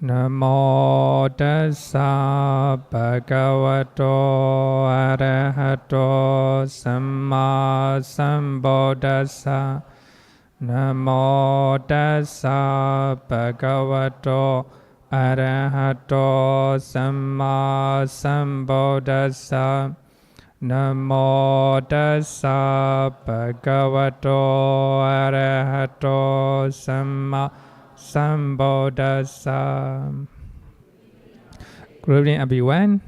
Namo tassa bhagavato arahato samma sambuddhassa. Namo tassa bhagavato arahato samma sambuddhassa. Namo tassa bhagavato arahato samma sambuddhassa. Good evening, everyone.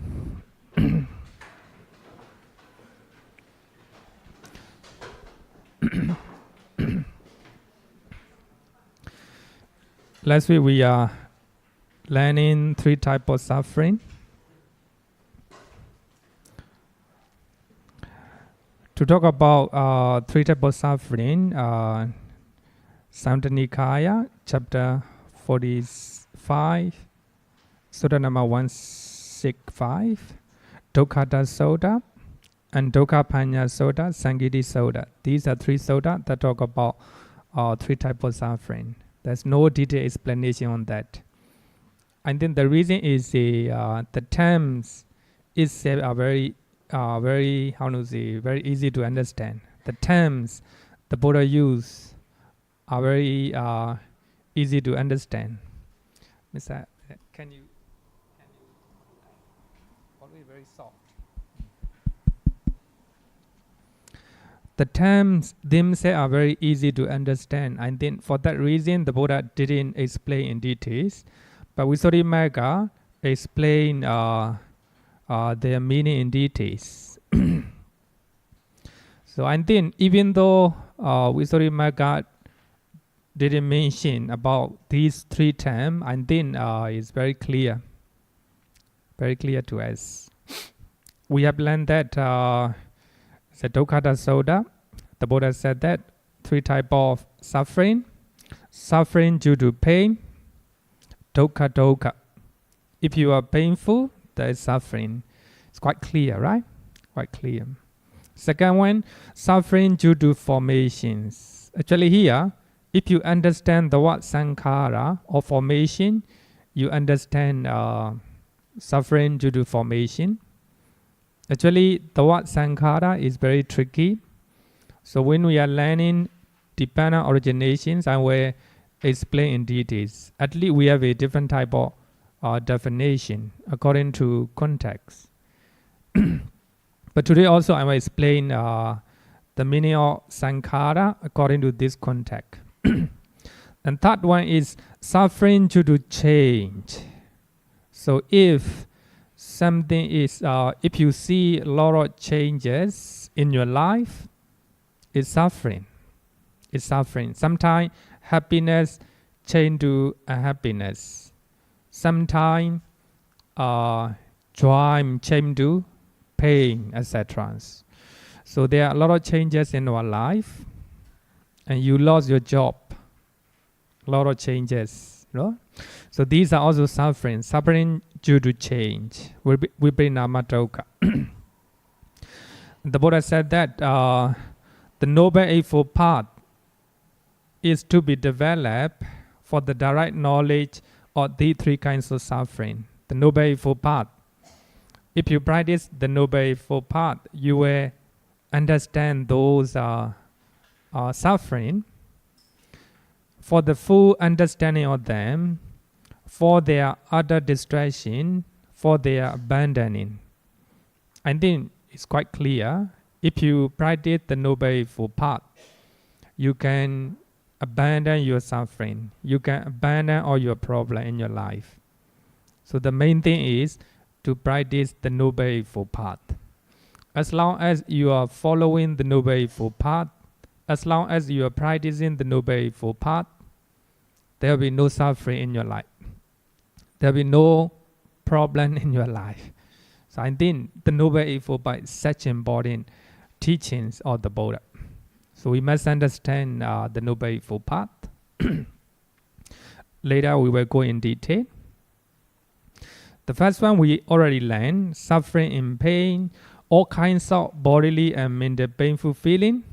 Last week we are learning 3 types of suffering. To talk about 3 types of suffering, Samyutta Nikaya, chapter 45, Sutta number 165, Dukkhatta Sutta, and Dukkhappanya Sutta, Sangiti Sutta. These are 3 sutta that talk about 3 types of suffering. There's no detailed explanation on that. I think the reason is the terms itself are very easy to understand. The terms the Buddha used are very easy to understand. Mr. Can you always very soft. The terms themselves are very easy to understand. I think for that reason the Buddha didn't explain in details, but Visuddhimagga explained their meaning in details. So I think even though Visuddhimagga didn't mention about these 3 terms, I think it's very clear to us. We have learned that the Dukkhatta Sutta, the Buddha said that 3 types of suffering due to pain, dukkha. If you are painful, there is suffering. It's quite clear, right? Quite clear. Second one, suffering due to formations. Actually here, if you understand the word sankhara or formation, you understand suffering due to formation. Actually, the word sankhara is very tricky. So when we are learning dependent originations, I will explain in details. At least we have a different type of definition according to context. But today also I will explain the meaning of sankhara according to this context. And third one is suffering due to change. So if something is, if you see a lot of changes in your life, it's suffering. It's suffering. Sometimes happiness change to unhappiness. Sometimes joy change to pain, etc. So there are a lot of changes in our life, and you lost your job. A lot of changes, no? So these are also suffering due to change. Viprinama dukkha. The Buddha said that the Noble Eightfold Path is to be developed for the direct knowledge of these 3 kinds of suffering. The Noble Eightfold Path. If you practice the Noble Eightfold Path, you will understand those suffering. For the full understanding of them, for their utter distraction, for their abandoning. I think it's quite clear. If you practice the Noble Eightfold Path, you can abandon your suffering. You can abandon all your problems in your life. So the main thing is to practice the Noble Eightfold Path. As long as you are following the Noble Eightfold Path, as long as you are practicing the Noble Eightfold Path, there will be no suffering in your life. There will be no problem in your life. So I think the Noble Eightfold Path is such important teachings of the Buddha. So we must understand the Noble Eightfold Path. Later we will go in detail. The first one we already learned, suffering and pain, all kinds of bodily and mental painful feelings.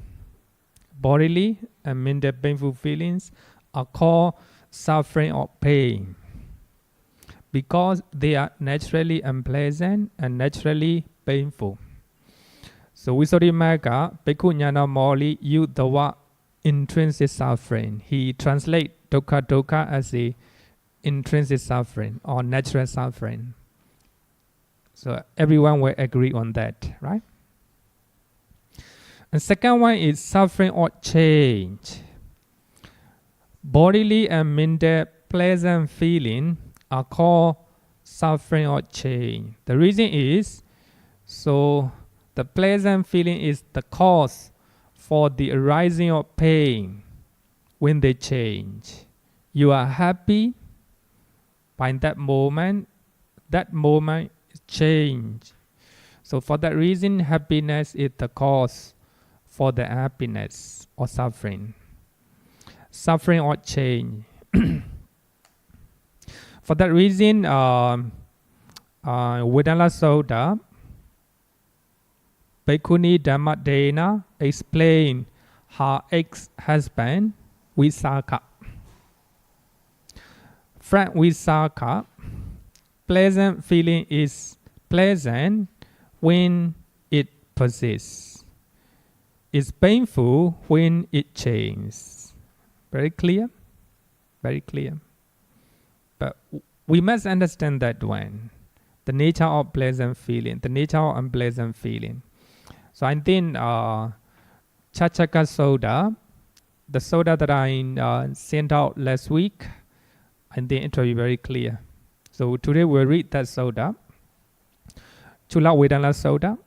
Bodily and mental painful feelings are called suffering or pain. because they are naturally unpleasant and naturally painful. So Visuddhimagga, Bhikkhu Ñāṇamoli use the word intrinsic suffering. He translates dukkha as a intrinsic suffering or natural suffering. So everyone will agree on that, right? And second one is suffering or change. Bodily and mental pleasant feeling are called suffering or change. The reason is, so the pleasant feeling is the cause for the arising of pain when they change. You are happy by that moment is change. So for that reason, happiness is the cause for the happiness or suffering. Suffering or change. For that reason, Vedana Sutta, Bhikkhuni Dhammadena explained her ex-husband, Visakha. Friend Visakha, pleasant feeling is pleasant when it persists. It's painful when it changes. Very clear? Very clear. But we must understand that one, the nature of pleasant feeling, the nature of unpleasant feeling. So I think Cakkapala Sutta, the Sutta that I sent out last week, I think it will be very clear. So today we'll read that Sutta, Chula Vedana Sutta.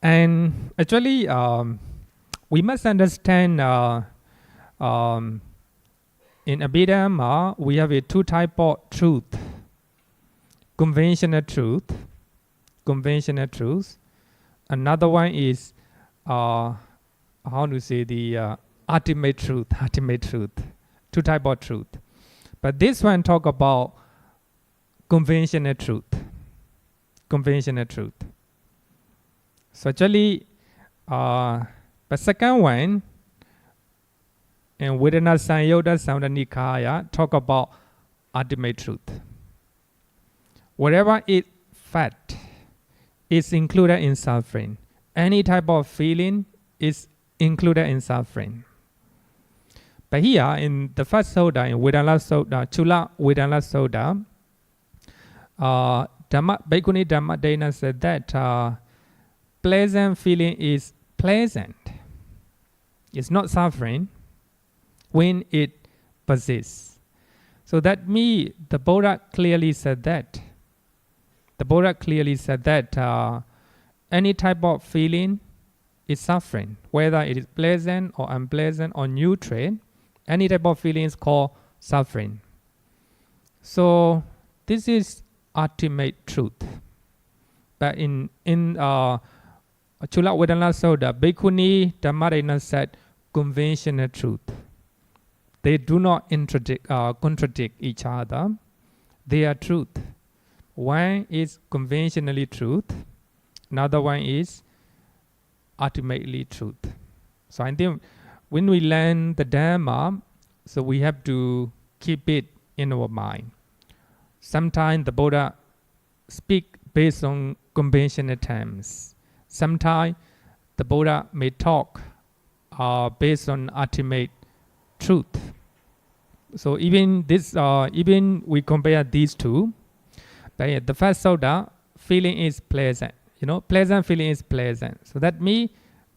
And actually, we must understand in Abhidhamma, we have a two type of truth. Conventional truth. Another one is, how to say, the ultimate truth. Two type of truth. But this one talk about conventional truth. So actually, the second one, in Vedana Sanyutta Samdhanikaya, talk about ultimate truth. Whatever is fact is included in suffering. Any type of feeling is included in suffering. But here in the first Sutta, in Vedana Sutta, Chula Vedana Sutta, Bhikkhuni Dhammadena said that pleasant feeling is pleasant. It's not suffering when it persists. So that means the Buddha clearly said that. Any type of feeling is suffering, whether it is pleasant or unpleasant or neutral. Any type of feeling is called suffering. So this is ultimate truth. But in Chula Vedana Sutta, Bhikkhuni Dhammadena said conventional truth. They do not contradict each other. They are truth. One is conventionally truth. Another one is ultimately truth. So I think when we learn the Dhamma, so we have to keep it in our mind. Sometimes the Buddha speak based on conventional terms. Sometimes the Buddha may talk based on ultimate truth. So even we compare these two. But the first Sutta, feeling is pleasant. Pleasant feeling is pleasant. So that means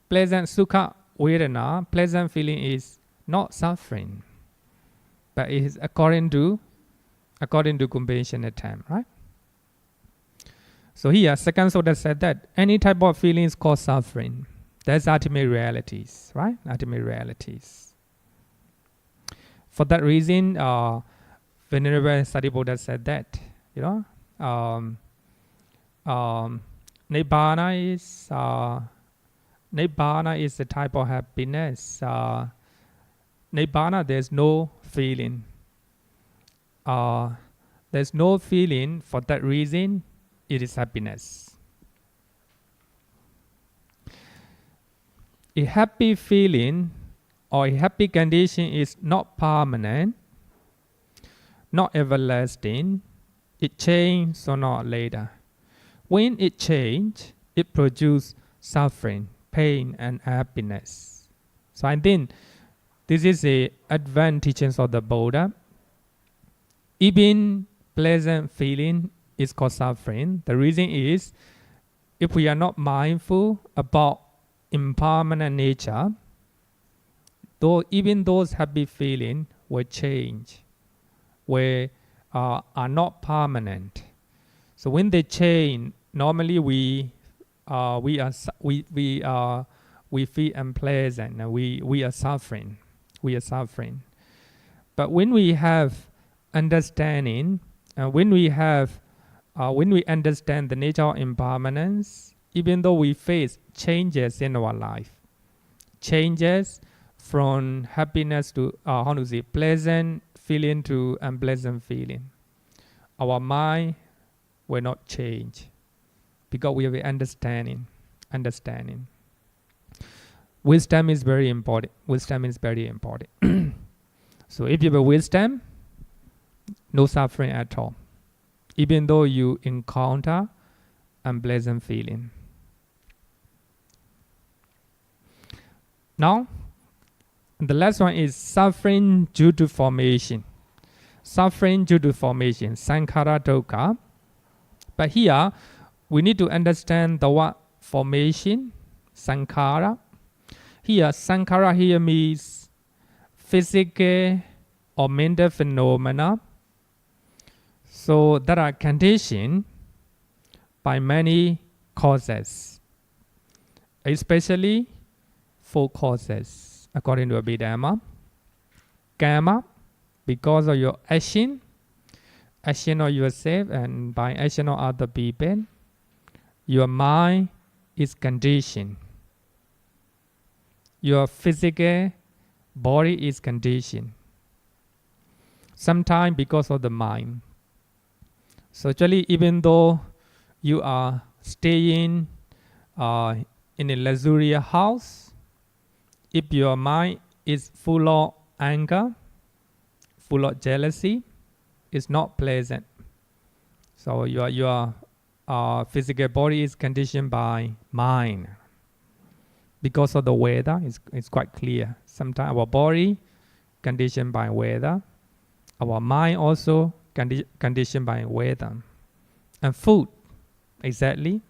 pleasant sukha vedana, pleasant feeling is not suffering, but it is according to conventional term, right? So here, second Sutta said that any type of feeling is called suffering. That's ultimate realities, right? Ultimate realities. For that reason, Venerable Sariputra said that, Nibbana is a type of happiness. Nibbana, there's no feeling. There's no feeling. For that reason, it is happiness. A happy feeling or a happy condition is not permanent, not everlasting. It changes sooner or later. When it changes, it produces suffering, pain, and happiness. So I think this is the advantage of the Buddha. Even pleasant feeling is called suffering. The reason is, if we are not mindful about impermanent nature, though even those happy feelings will change, are not permanent. So when they change, normally we feel unpleasant and we are suffering. We are suffering. But when we have understanding, when we understand the nature of impermanence, even though we face changes in our life, changes from happiness to pleasant feeling to unpleasant feeling, our mind will not change because we have understanding. Wisdom is very important. So if you have wisdom, no suffering at all, even though you encounter unpleasant feeling. Now, the last one is suffering due to formation. Suffering due to formation, sankhara dukkha. But here, we need to understand the word formation, sankhara. Here, sankhara here means physical or mental phenomena. So that are conditioned by many causes, especially 4 causes according to Abhidhamma. Karma, because of your action of yourself and by action of other people, your mind is conditioned. Your physical body is conditioned. Sometimes because of the mind. So actually, even though you are staying in a luxurious house, if your mind is full of anger, full of jealousy, it's not pleasant. So your physical body is conditioned by mind. Because of the weather, it's quite clear. Sometimes our body conditioned by weather. Our mind also conditioned by weather. And food, exactly.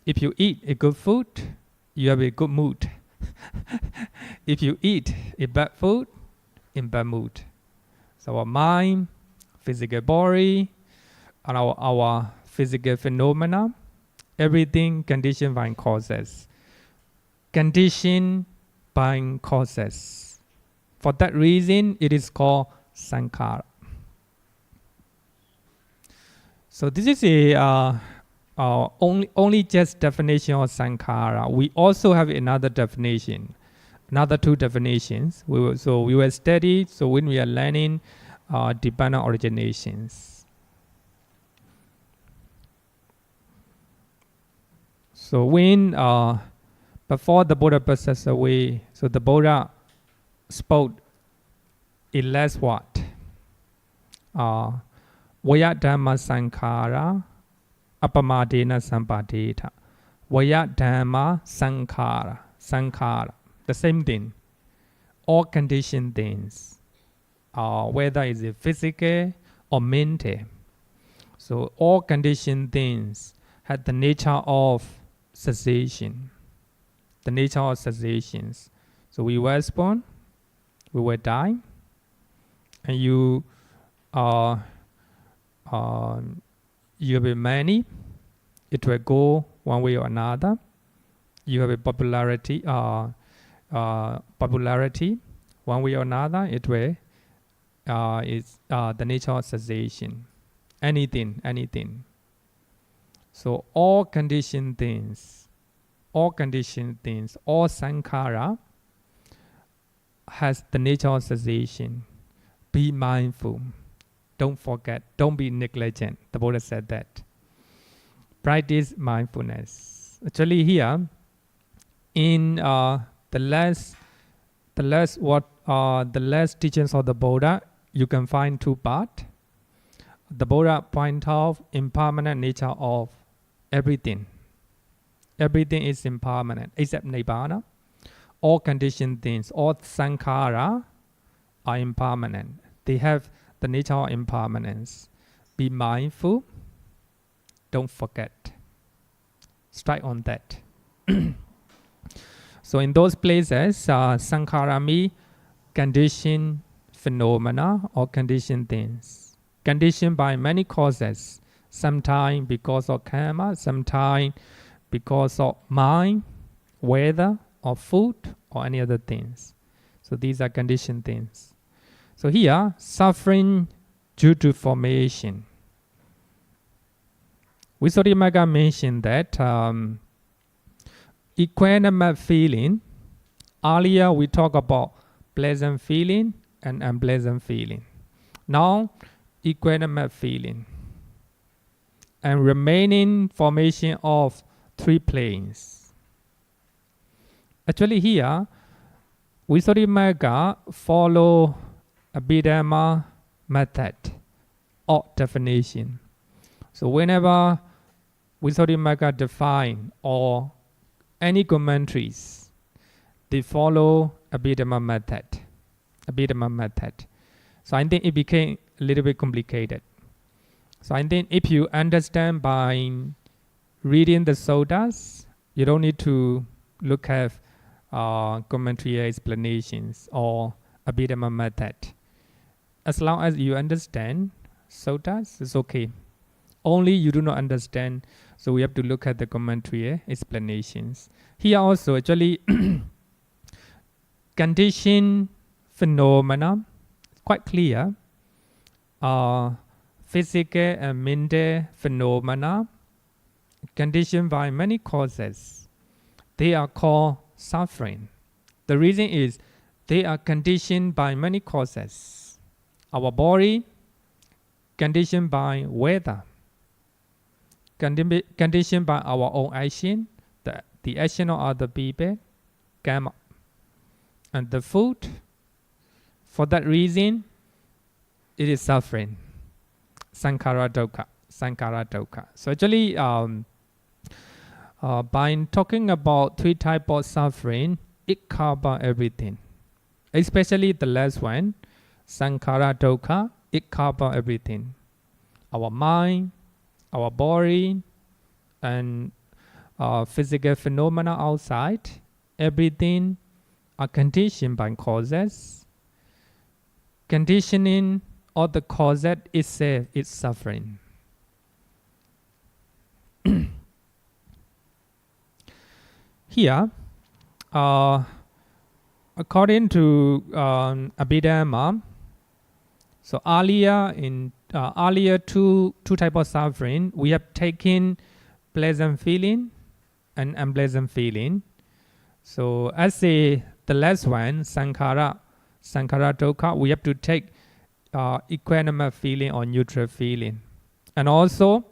If you eat a good food, you have a good mood. If you eat a bad food, in bad mood. So our mind, physical body, and our physical phenomena, everything conditioned by causes. Conditioned by causes. For that reason, it is called sankhara. So this is a only just definition of sankhara. We also have another definition, another 2 definitions. We will study. So when we are learning dependent originations. So when before the Buddha passes away, so the Buddha spoke in last word. Vaya dhamma sankhara apamadena sampadeta. Vaya dhamma sankhara. The same thing. All conditioned things, whether it's physical or mental. So all conditioned things had the nature of cessation. The nature of cessations. So we were born, we will die, and you will be many. It will go one way or another. You have a popularity, one way or another. It will is the nature of cessation. Anything. So all conditioned things, all sankhara has the nature of cessation. Be mindful. Don't forget. Don't be negligent. The Buddha said that. Practice mindfulness. Actually, here in the last teachings of the Buddha you can find two parts. The Buddha point out impermanent nature of everything. Everything is impermanent except Nibbana. All conditioned things, all sankhara are impermanent. They have the nature of impermanence. Be mindful. Don't forget. Strike on that. So in those places, sankhara means conditioned phenomena or conditioned things. Conditioned by many causes. Sometimes because of karma, sometimes because of mind, weather, or food, or any other things. So these are conditioned things. So here, suffering due to formation. Visuddhimagga mentioned that equanimous feeling. Earlier we talked about pleasant feeling and unpleasant feeling. Now, equanimous feeling. And remaining formation of three planes. Actually here, Visuddhimagga follow Abhidhamma method or definition. So whenever Visuddhimagga define or any commentaries, they follow Abhidhamma method. Abhidhamma method. So I think it became a little bit complicated. So I think if you understand by reading the suttas, you don't need to look at commentary explanations or Abhidhamma method. As long as you understand suttas, it's okay. Only you do not understand, so we have to look at the commentary explanations. Here also, actually, conditioned phenomena, quite clear. Physical and mental phenomena, conditioned by many causes. They are called suffering. The reason is they are conditioned by many causes. Our body, conditioned by weather, conditioned by our own action, the action of other people, karma, and the food. For that reason, it is suffering. Sankhara dukkha. Sankhara dukkha. So actually, by talking about three types of suffering, it covers everything. Especially the last one, sankhara dukkha, it covers everything. Our mind, our body, and physical phenomena outside, everything are conditioned by causes. Conditioning or the cause itself is suffering. Here, according to Abhidhamma, so earlier two types of suffering, we have taken pleasant feeling and unpleasant feeling. So as the last one, sankhara dukkha, we have to take equanimous feeling or neutral feeling, and also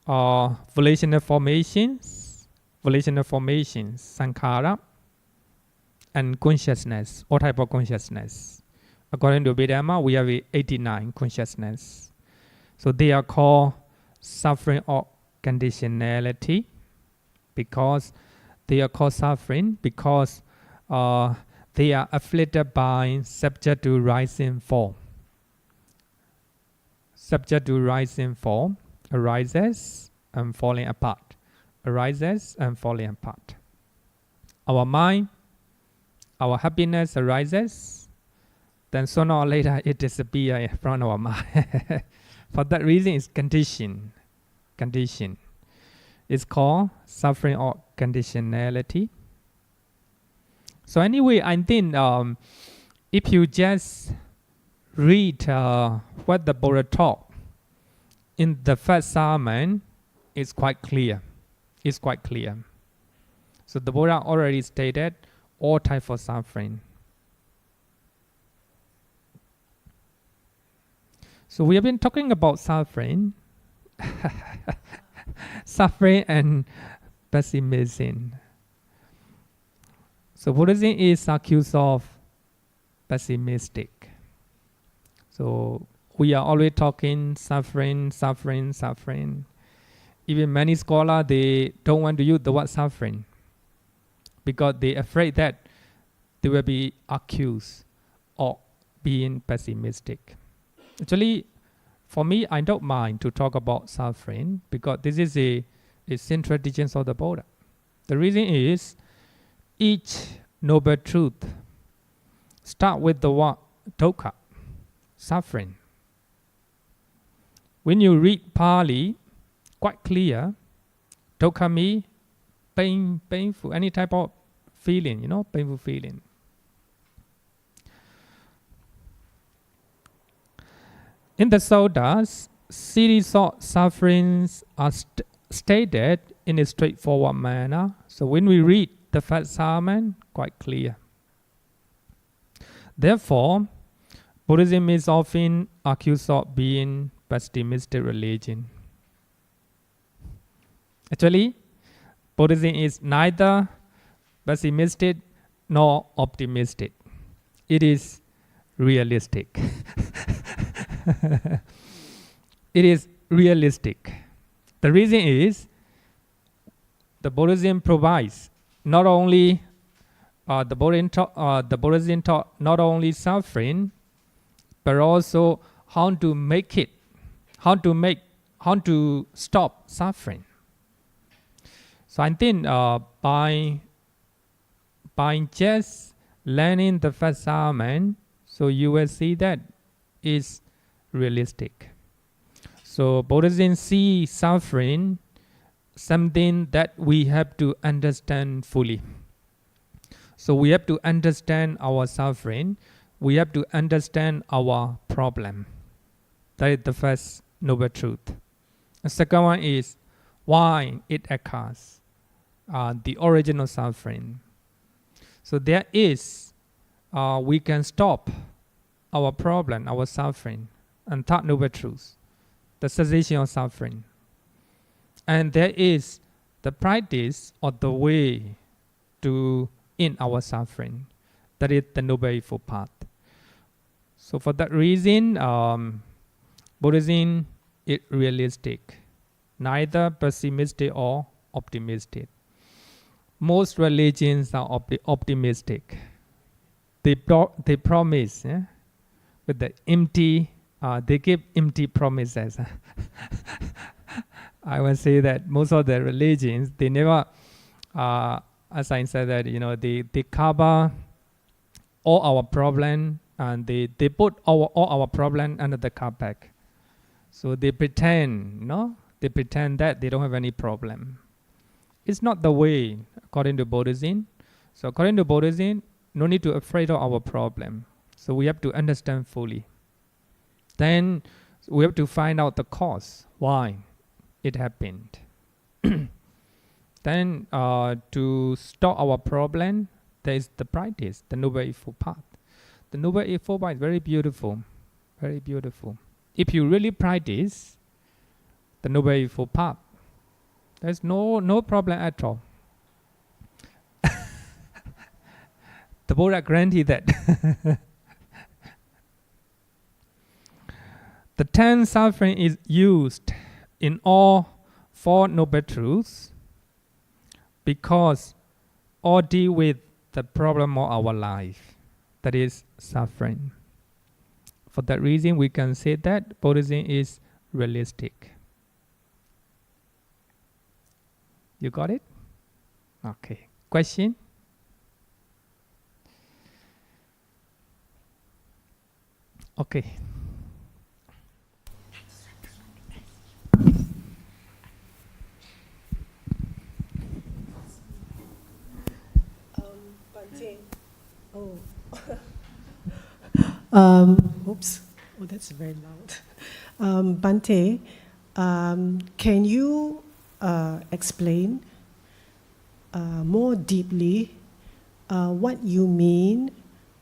volitional formations, sankhara, and consciousness, all type of consciousness. According to Abhidhamma, we have 89 consciousness. So they are called suffering or conditionality, because they are called suffering because they are afflicted by subject to rising form. Subject to rising form arises and falling apart. Arises and falling apart. Our mind, our happiness arises, then sooner or later it disappears from our mind. For that reason, it's condition. Condition. It's called suffering or conditionality. So anyway, I think if you just read what the Buddha taught in the first sermon, it's quite clear. It's quite clear. So the Buddha already stated all types of suffering. So we have been talking about suffering, suffering and pessimism. So Buddhism is accused of pessimistic. So we are always talking suffering, suffering, suffering. Even many scholars, they don't want to use the word suffering because they're afraid that they will be accused of being pessimistic. Actually, for me, I don't mind to talk about suffering because this is a central teaching of the Buddha. The reason is each noble truth start with the word dukkha, suffering. When you read Pali, quite clear, dukkha means painful, any type of feeling, painful feeling. In the Suttas, series of sufferings are stated in a straightforward manner. So when we read the first sermon, quite clear. Therefore, Buddhism is often accused of being pessimistic religion. Actually, Buddhism is neither pessimistic nor optimistic. It is realistic. It is realistic. The reason is the Buddhism provides not only the Buddhism taught not only suffering, but also how to make it, how to stop suffering. So I think by just learning the first sermon, so you will see that is realistic. So Buddhism sees suffering something that we have to understand fully. So we have to understand our suffering. We have to understand our problem. That is the first noble truth. The second one is why it occurs, the original suffering. So there is, we can stop our problem, our suffering, and third noble truth, the cessation of suffering. And there is the practice or the way to end our suffering. That is the Noble Eightfold Path. So for that reason, Buddhism is realistic, neither pessimistic or optimistic. Most religions are optimistic. They promise with the empty, they give empty promises. I would say that most of the religions, they never, as I said that, they cover all our problem and they put all our problem under the carpet. So they pretend, they pretend that they don't have any problem. It's not the way according to Buddhism. So according to Buddhism, no need to afraid of our problem. So we have to understand fully. Then we have to find out the cause, why it happened. Then to stop our problem, there is the practice, the Noble Eightfold Path. The Noble Eightfold Path is very beautiful, very beautiful. If you really practice the Noble Eightfold Path, there's no problem at all. The Buddha granted that. The 10 suffering is used in all 4 noble truths because all deal with the problem of our life, that is suffering. For that reason, we can say that Buddhism is realistic. You got it? Okay. Question? Okay. Bhante. Oops. Oh, that's very loud. Bhante, can you explain more deeply what you mean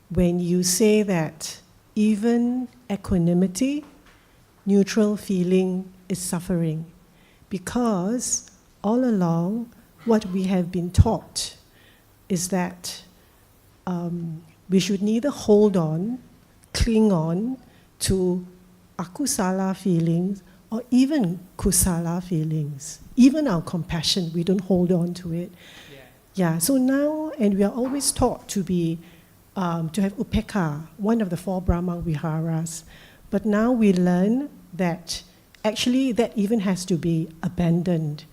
when you say that even equanimity, neutral feeling, is suffering? Because all along, what we have been taught is that we should neither hold on, cling on to akusala feelings or even kusala feelings. Even our compassion, we don't hold on to it. Yeah, so now, and we are always taught to be, to have upekha, one of the 4 Brahma Viharas. But now we learn that actually that even has to be abandoned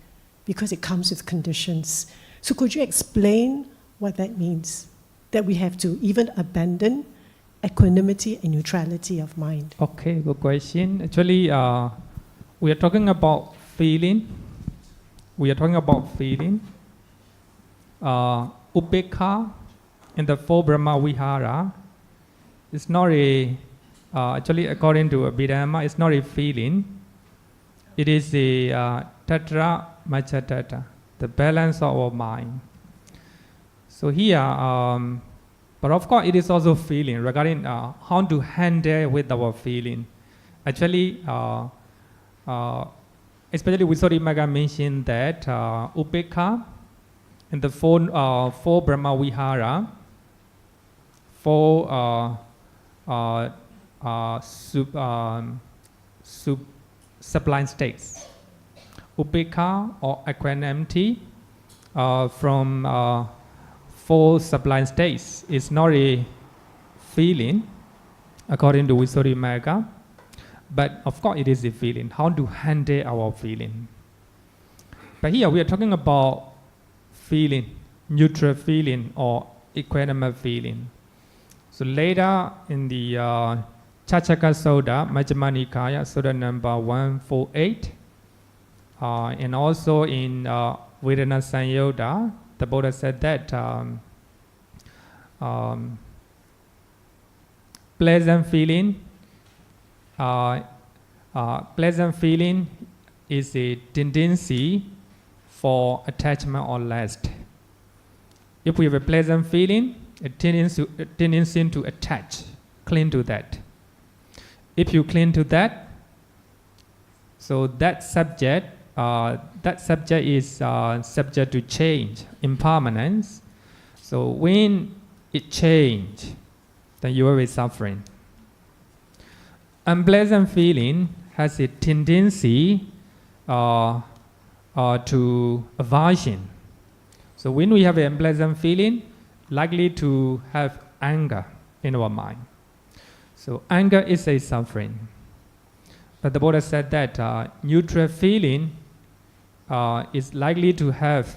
because it comes with conditions. So could you explain what that means? That we have to even abandon equanimity and neutrality of mind. Okay, good question. Actually, we are talking about feeling. We are talking about feeling. Upekha in the 4 Brahma Vihara is not a, actually according to Abhidhamma, it's not a feeling. It is a tatra machatata, the balance of our mind. So here, but of course it is also feeling regarding how to handle with our feeling. Actually, especially Visuddhimagga mentioned that upekha in the 4 Brahma Vihara, 4 sublime states. Upekha or equanimity from 4 sublime states is not a feeling according to Visuddhimagga, but of course it is a feeling, how to handle our feeling. But here we are talking about feeling, neutral feeling or equanimous feeling. So later in the Chachaka Sutta, Majjhima Nikaya, Sutta number 148, and also in Vedana Sanyutta, the Buddha said that pleasant feeling is a tendency for attachment or lust. If we have a pleasant feeling, a tendency to attach, cling to that. If you cling to that, so that subject is subject to change, impermanence. So when it change, then you will be suffering. Unpleasant feeling has a tendency to aversion. So when we have an unpleasant feeling, likely to have anger in our mind. So anger is a suffering. But the Buddha said that neutral feeling is likely to have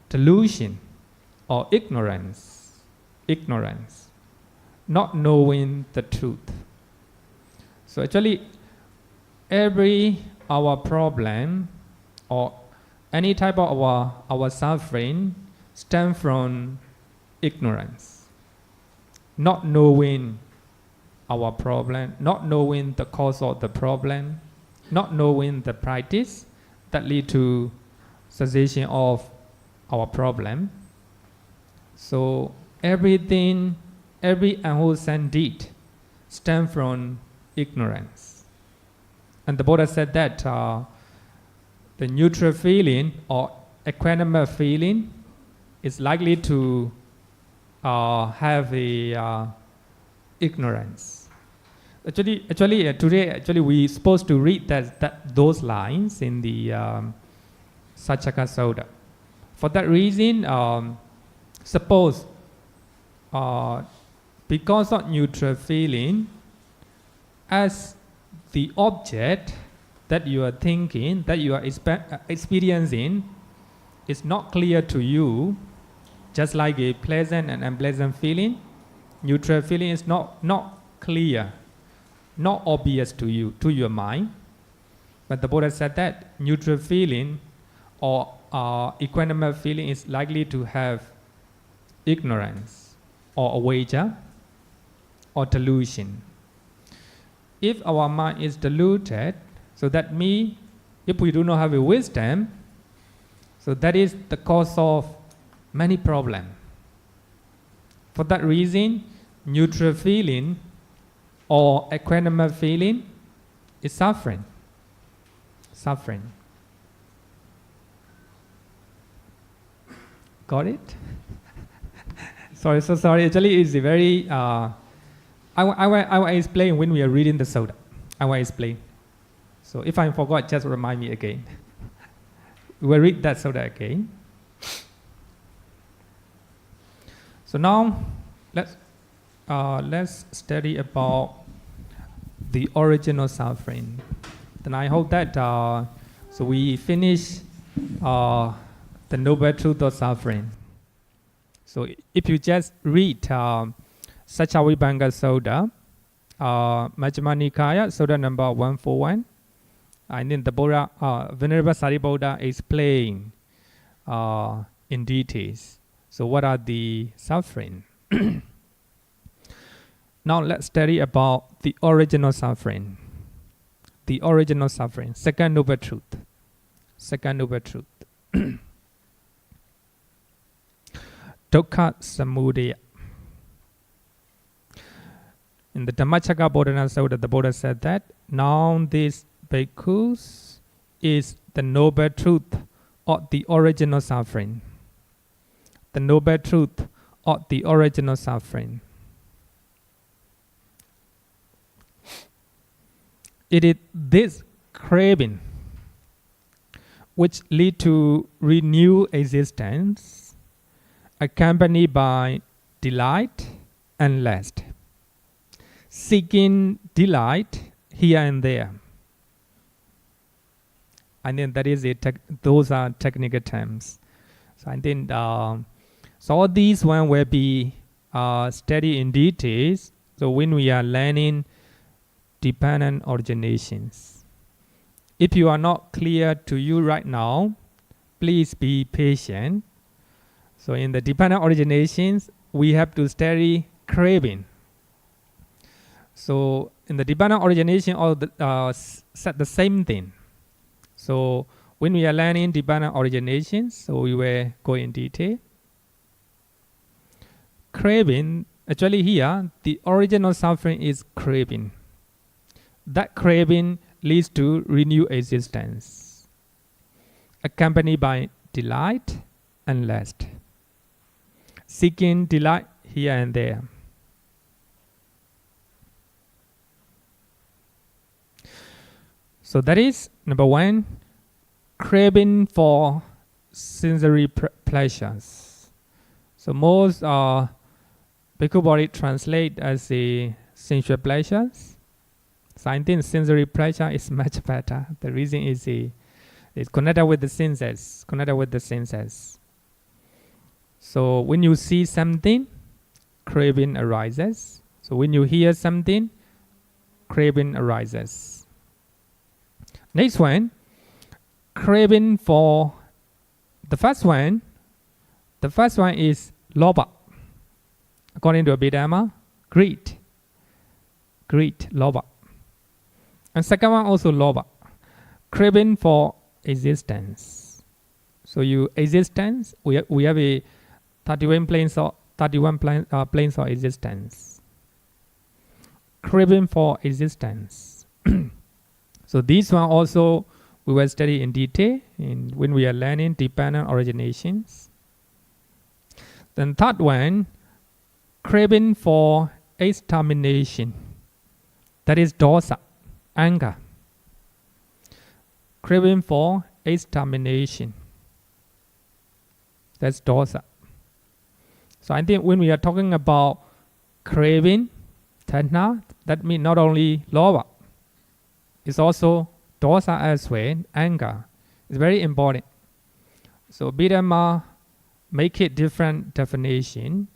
delusion or ignorance, not knowing the truth. So actually, our problem or any type of our suffering stems from ignorance, not knowing our problem, not knowing the cause of the problem, not knowing the practice that lead to cessation of our problem. So every unwholesome deed stems from ignorance. And the Buddha said that the neutral feeling or equanimous feeling is likely to have a ignorance. Actually, today we supposed to read those lines in the Sachaka Sutta. For that reason, suppose because of neutral feeling, as the object that you are thinking, that you are experiencing, is not clear to you, just like a pleasant and unpleasant feeling, neutral feeling is not clear, not obvious to you, to your mind. But the Buddha said that neutral feeling or equanimous feeling is likely to have ignorance or avijja or delusion. If our mind is deluded, so that means if we do not have a wisdom, so that is the cause of many problems. For that reason, neutral feeling or equanimous feeling is suffering. Got it? Sorry. Actually, it's a very I will explain when we are reading the Sutta. I will explain. So if I forgot, just remind me again. We will read that Sutta again. So now let's study about the original suffering. Then I hope that so we finish the noble truth of suffering. So if you just read Satchawibanga Sutta, Majjhima Nikaya, Sutta number 141, and then the Buddha, Venerable Sariputta explain in details. So what are the suffering? Now let's study about the original suffering. The original suffering, second noble truth. Second noble truth. Dukkha samudaya. In the Dhammacakkappavattana Sutta, the Buddha said that now this bhikkhus is the noble truth of the original suffering. The noble truth of the original suffering. It is this craving which lead to renewed existence, accompanied by delight and lust, seeking delight here and there. And then that is those are technical terms. So I think so all these one will be studied in details. So when we are learning dependent originations, if you are not clear to you right now, please be patient. So in the dependent originations, we have to study craving. So in the dependent origination, all said the same thing. So when we are learning dependent originations, so we will go in detail. Craving, actually here, the original suffering is craving. That craving leads to renewed existence, accompanied by delight and lust, seeking delight here and there. So that is number one, craving for sensory pleasures. So most Bhikkhu body translate as a sensual pleasures. So I think sensory pleasure is much better. The reason is it's connected with the senses. Connected with the senses. So when you see something, craving arises. So when you hear something, craving arises. Next one, craving for the first one. The first one is lobha. According to Abhidhamma, greed, lobha. And second one also lobha, craving for existence. So you existence, we have a 31 planes of existence. Craving for existence. So this one also we will study in detail when we are learning dependent originations. Then third one, craving for extermination. That is dosa, anger. Craving for extermination. That's dosa. So I think when we are talking about craving, tanha, that means not only lobha, it's also dosa as well, anger. It's very important. So Abhidhamma make it different definition.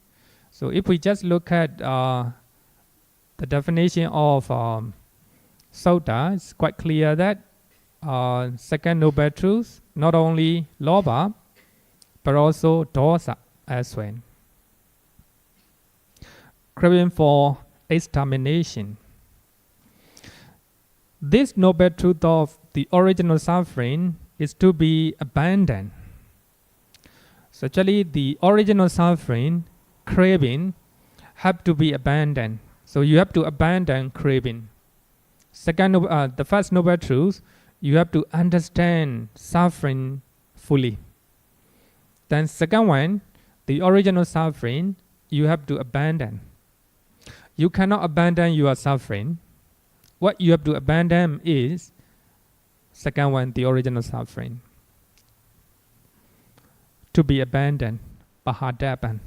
So if we just look at the definition of Sutta, it's quite clear that second noble truth, not only lobha, but also dosa as well. Craving for extermination. This noble truth of the original suffering is to be abandoned. So actually the original suffering, craving, have to be abandoned. So you have to abandon craving. Second, the first noble truth, you have to understand suffering fully. Then second one, the original suffering, you have to abandon. you cannot abandon your suffering. What you have to abandon is, second one, the original suffering. To be abandoned. Pahadapan.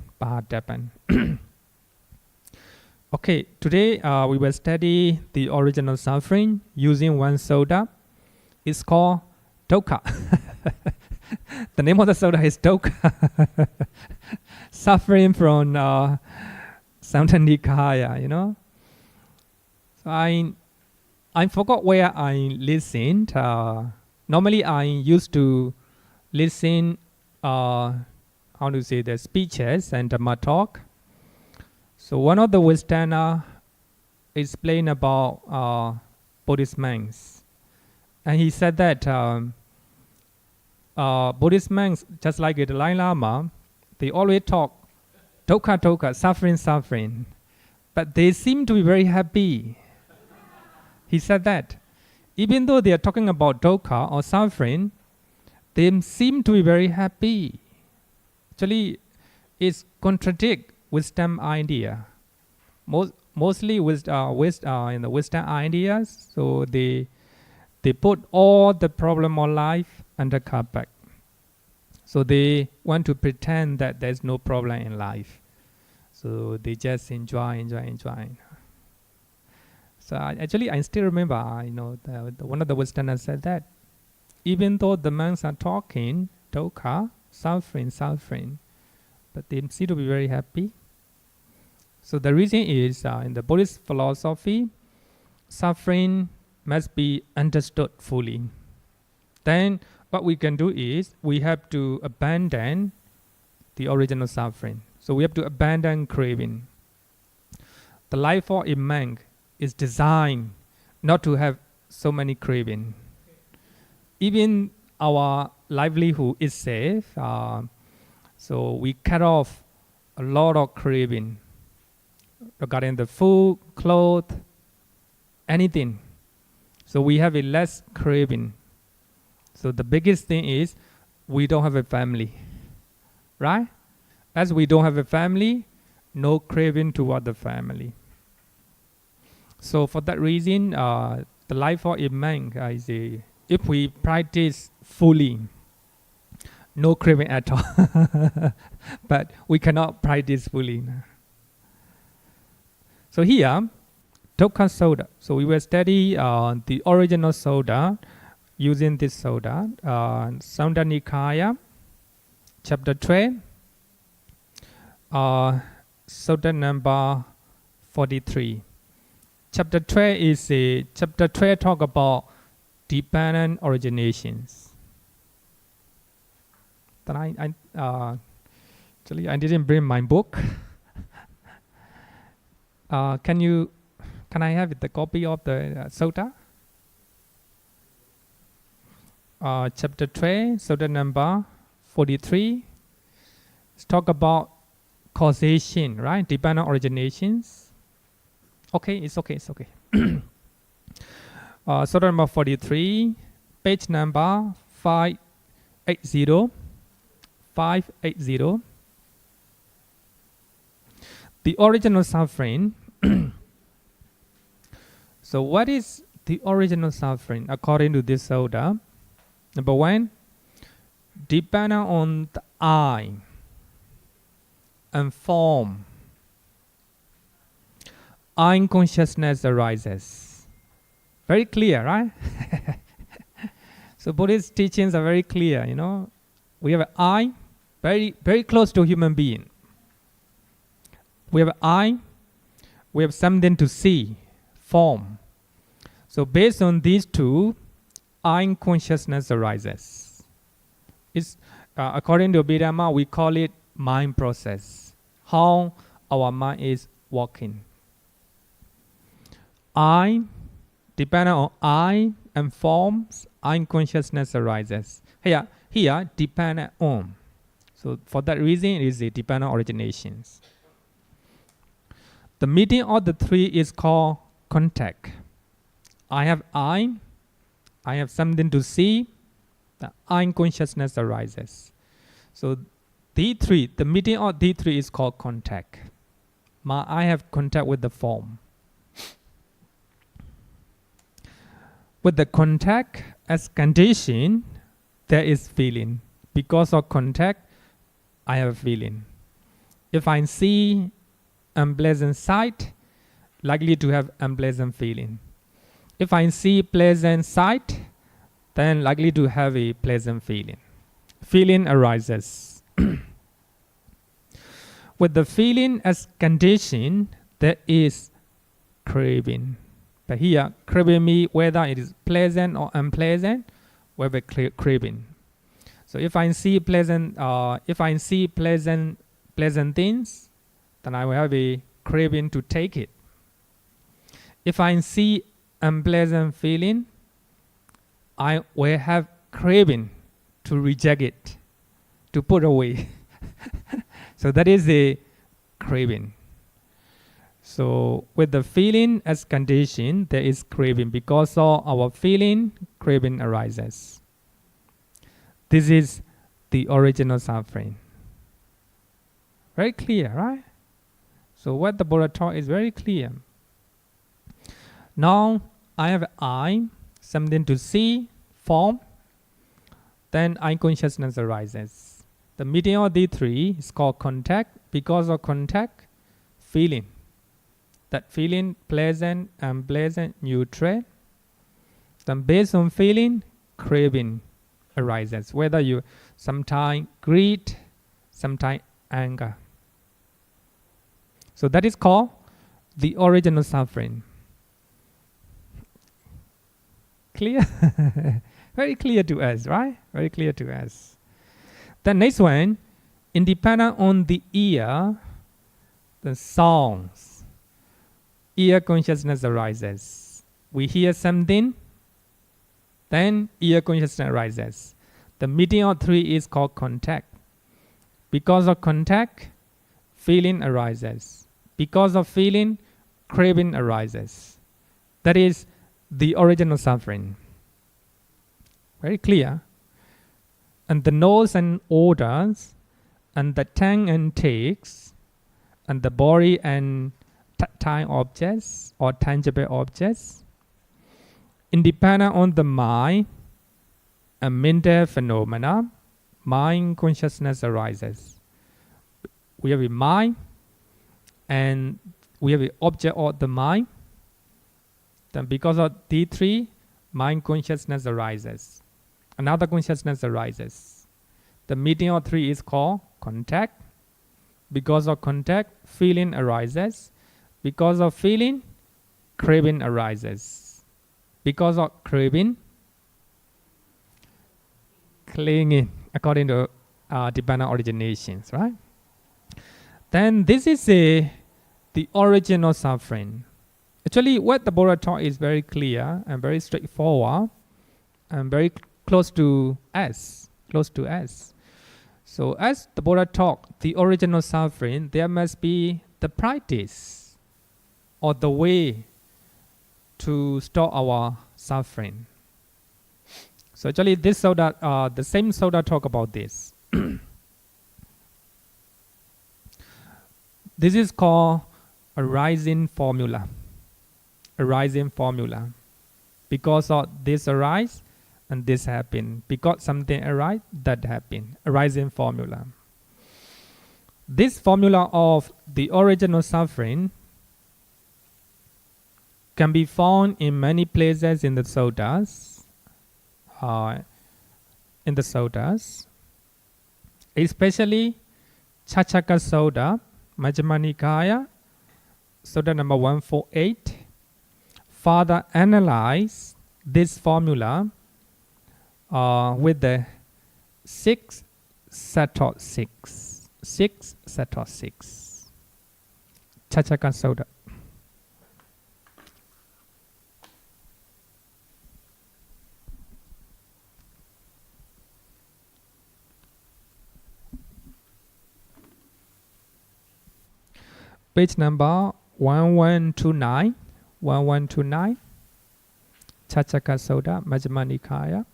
Okay, today we will study the original suffering using one soda. It's called dukkha. The name of the soda is dukkha. Suffering from Samdhanikaya, you know. So I forgot where I listened. Normally I used to listen, how to say, the speeches and Dhamma talk. So one of the Westerners explained about Buddhist monks. And he said that Buddhist monks, just like the Dalai Lama, they always talk dukkha, suffering. But they seem to be very happy. He said that even though they are talking about dukkha or suffering, they seem to be very happy. Actually, it's contradict wisdom idea. Mostly with in the Western ideas, so they put all the problem of life under carpet. So they want to pretend that there's no problem in life. So they just enjoy. So I still remember, one of the Westerners said that even though the monks are talking dukkha, suffering, but they seem to be very happy. So the reason is, in the Buddhist philosophy, suffering must be understood fully. Then what we can do is we have to abandon the original suffering. So we have to abandon craving. The life of a monk is designed not to have so many craving. Even our livelihood is safe, so we cut off a lot of craving regarding the food, clothes, anything. So we have a less craving. So the biggest thing is we don't have a family, right? As we don't have a family, no craving toward the family. So for that reason, the life of a monk is if we practice fully, no craving at all. But we cannot practice fully. So here, dukkha soda. So we will study the original soda using this soda. Samdha Nikaya, chapter 12, soda number 43. Chapter 12 is chapter 12 talk about dependent originations. Then actually I didn't bring my book. Can I have the copy of the soda? Chapter 12, soda number 43. Let's talk about causation, right? Dependent originations. Okay, it's okay. Soda number 43, page number 580. The original suffering. So what is the original suffering according to this soda? Number one, dependent on the I and form. I consciousness arises. Very clear, right? So Buddhist teachings are very clear, you know. We have an I, very, very close to human being. We have an I, we have something to see, form. So based on these two, I consciousness arises. It's, according to Abhidhamma, we call it mind process. How our mind is working. I, dependent on I and forms, I consciousness arises. Here, dependent on. So for that reason, it is a dependent originations. The meeting of the three is called contact. I have something to see, the I consciousness arises. So the meeting of these three is called contact. I have contact with the form. With the contact as condition, there is feeling. Because of contact, I have feeling. If I see unpleasant sight, likely to have unpleasant feeling. If I see pleasant sight, then likely to have a pleasant feeling. Feeling arises. With the feeling as condition, there is craving. But here, craving means whether it is pleasant or unpleasant, we have a craving. So if I see pleasant things, then I will have a craving to take it. If I see unpleasant feeling, I will have craving to reject it, to put away. So that is a craving. So with the feeling as condition, there is craving. Because of our feeling, craving arises. This is the original suffering. Very clear, right? So what the Buddha taught is very clear. Now I have eye, something to see, form. Then eye consciousness arises. The medium of these three is called contact. Because of contact, feeling. That feeling, pleasant, unpleasant, neutral. Then based on feeling, craving arises. Whether you sometimes greed, sometimes anger. So that is called the original suffering. Clear? Very clear to us, right? Very clear to us. The next one, independent on the ear, the sounds. Ear consciousness arises. We hear something, then ear consciousness arises. The medium of three is called contact. Because of contact, feeling arises. Because of feeling, craving arises. That is the original suffering. Very clear. And the nose and odors, and the tongue and tastes, and the body and tactile objects or tangible objects, independent on the mind and mental phenomena, mind consciousness arises. We have a mind, and we have an object of the mind. Then because of these three, mind consciousness arises. Another consciousness arises. The medium of three is called contact. Because of contact, feeling arises. Because of feeling, craving arises. Because of craving, clinging, according to dependent originations, right? Then this is the original suffering. Actually, what the Buddha taught is very clear and very straightforward and very close to us. So as the Buddha taught the original suffering, there must be the practice or the way to stop our suffering. So actually this Sutta, the same Sutta talk about this. This is called a rising formula. A rising formula. Because of this arise and this happen. Because something arise, that happen. A rising formula. This formula of the original suffering can be found in many places in the suttas. Especially Chachaka Sutta, Majjhima Nikaya, Sutta number 148. Further analyze this formula with the 6 set of 6. 6 set of 6. Chachaka Sutta. Page number 1129. 1129. Chachaka Sutta, Majjhima Nikaya.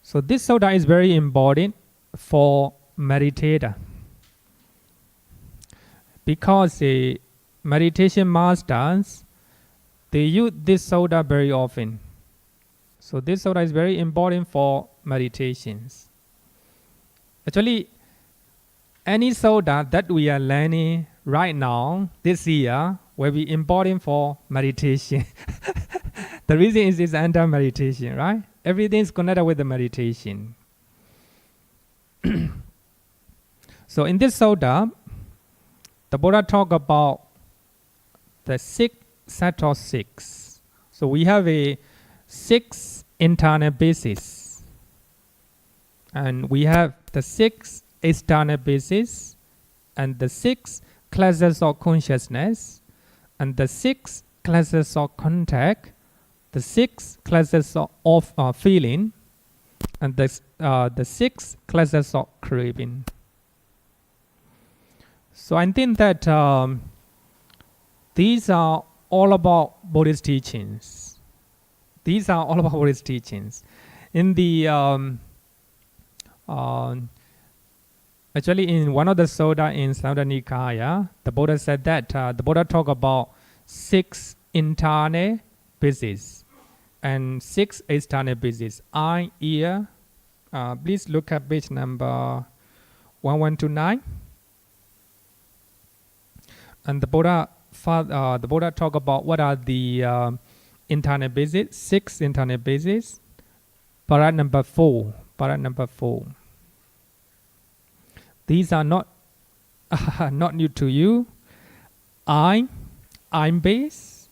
So this Sutta is very important for meditator. because the meditation masters, they use this soda very often. So this soda is very important for meditations. Actually, any soda that we are learning right now, this year, will be important for meditation. The reason is it's under meditation, right? Everything is connected with the meditation. So in this soda, the Buddha talk about the 6 set of 6. So we have a 6 internal basis, and we have the 6 external basis, and the 6 classes of consciousness, and the 6 classes of contact, the 6 classes of feeling, and the 6 classes of craving. So I think that these are all about Buddhist teachings. These are all about Buddhist teachings. In the actually, in one of the Sutta in Samyutta Nikaya, the Buddha said that the Buddha talked about 6 internal bases and 6 external bases. Eye, ear. Please look at page number 1129. And the Buddha talked about what are the internal bases, 6 internal bases. Parat number 4. Parat number 4. These are not not new to you. Eye base,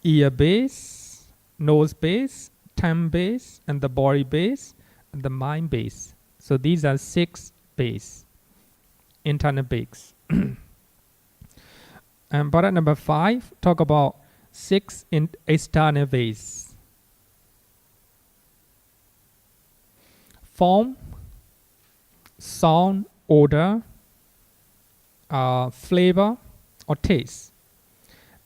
ear base, nose base, tongue base, and the body base, and the mind base. So these are 6 base, internal base. And parat number 5 talk about 6 external base. Form, sound, odor, flavor or taste,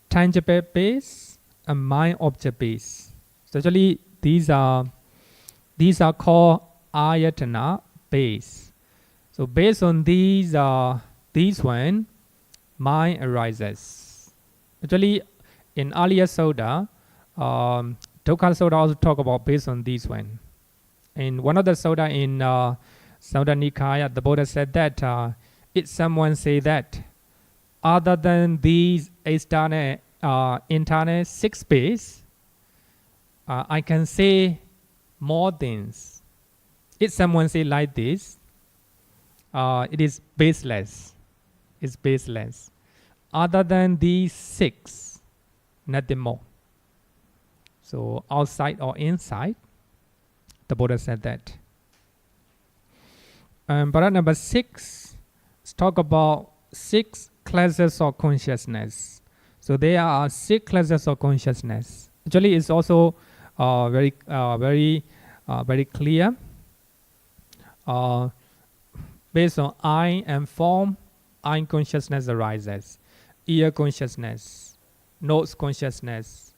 tangible base, and mind object base. So actually these are called ayatana base. So based on these one, mind arises. Actually, in earlier Sutta, Dukkha Sutta also talk about based on these one. In one of the Sutta in Samyutta Nikaya, the Buddha said that if someone say that other than these external, internal 6 base, I can say more things. If someone say like this, it is baseless. It's baseless. Other than these 6, nothing more. So outside or inside, the Buddha said that. Parat number 6 talk about 6 classes of consciousness. So there are 6 classes of consciousness. Actually, it's also very clear. Based on eye and form, eye consciousness arises, ear consciousness, nose consciousness,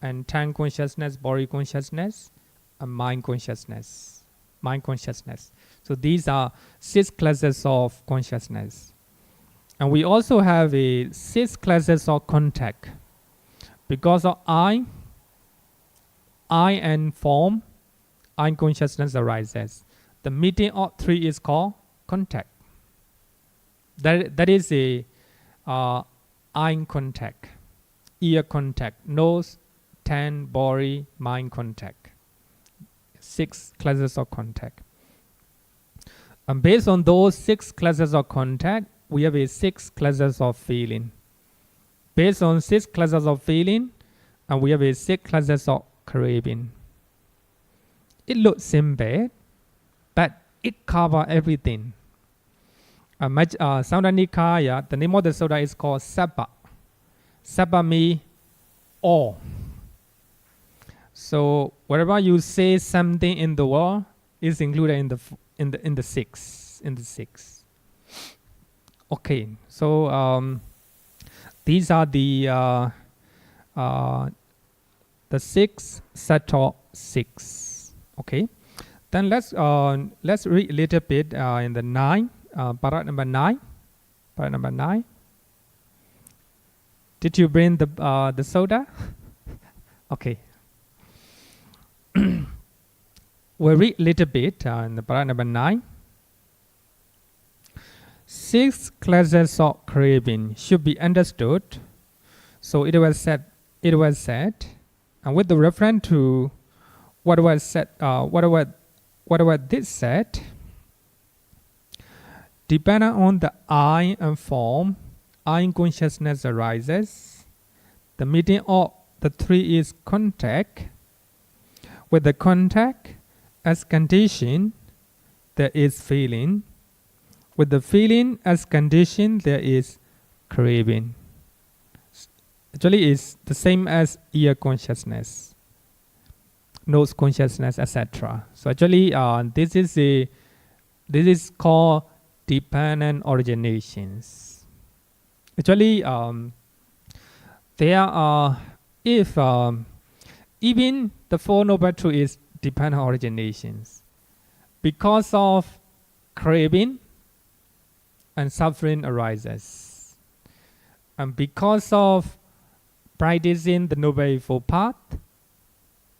and tongue consciousness, body consciousness, and mind consciousness. Mind consciousness. So these are 6 classes of consciousness. And we also have 6 classes of contact. Because of eye and form, eye consciousness arises. The meeting of 3 is called contact. That is a eye contact, ear contact, nose, tongue, body, mind contact. 6 classes of contact. And based on those 6 classes of contact, we have 6 classes of feeling. Based on 6 classes of feeling, and we have 6 classes of craving. It looks simple, but it covers everything. Samyutta Nikaya, the name of the Sutta is called Sabba. Sabba means all. So wherever you say something in the world is included in the 6. In the 6. Okay, so these are the 6 set of 6. Okay, then let's read a little bit in the 9. Parat number 9. Parat number 9. Did you bring the soda? Okay. We'll read a little bit in the paragraph number 9. 6 classes of craving should be understood. So it was said, and with the reference to what was said, what this said, depending on the I and form, I consciousness arises. The meeting of the 3 is contact. With the contact as condition, there is feeling. With the feeling as condition, there is craving. Actually, it's the same as ear consciousness, nose consciousness, etc. So actually, this is called dependent originations. Actually, there are, if even the Four Noble Truths is dependent originations, because of craving and suffering arises, and because of practicing the Noble Eightfold Path,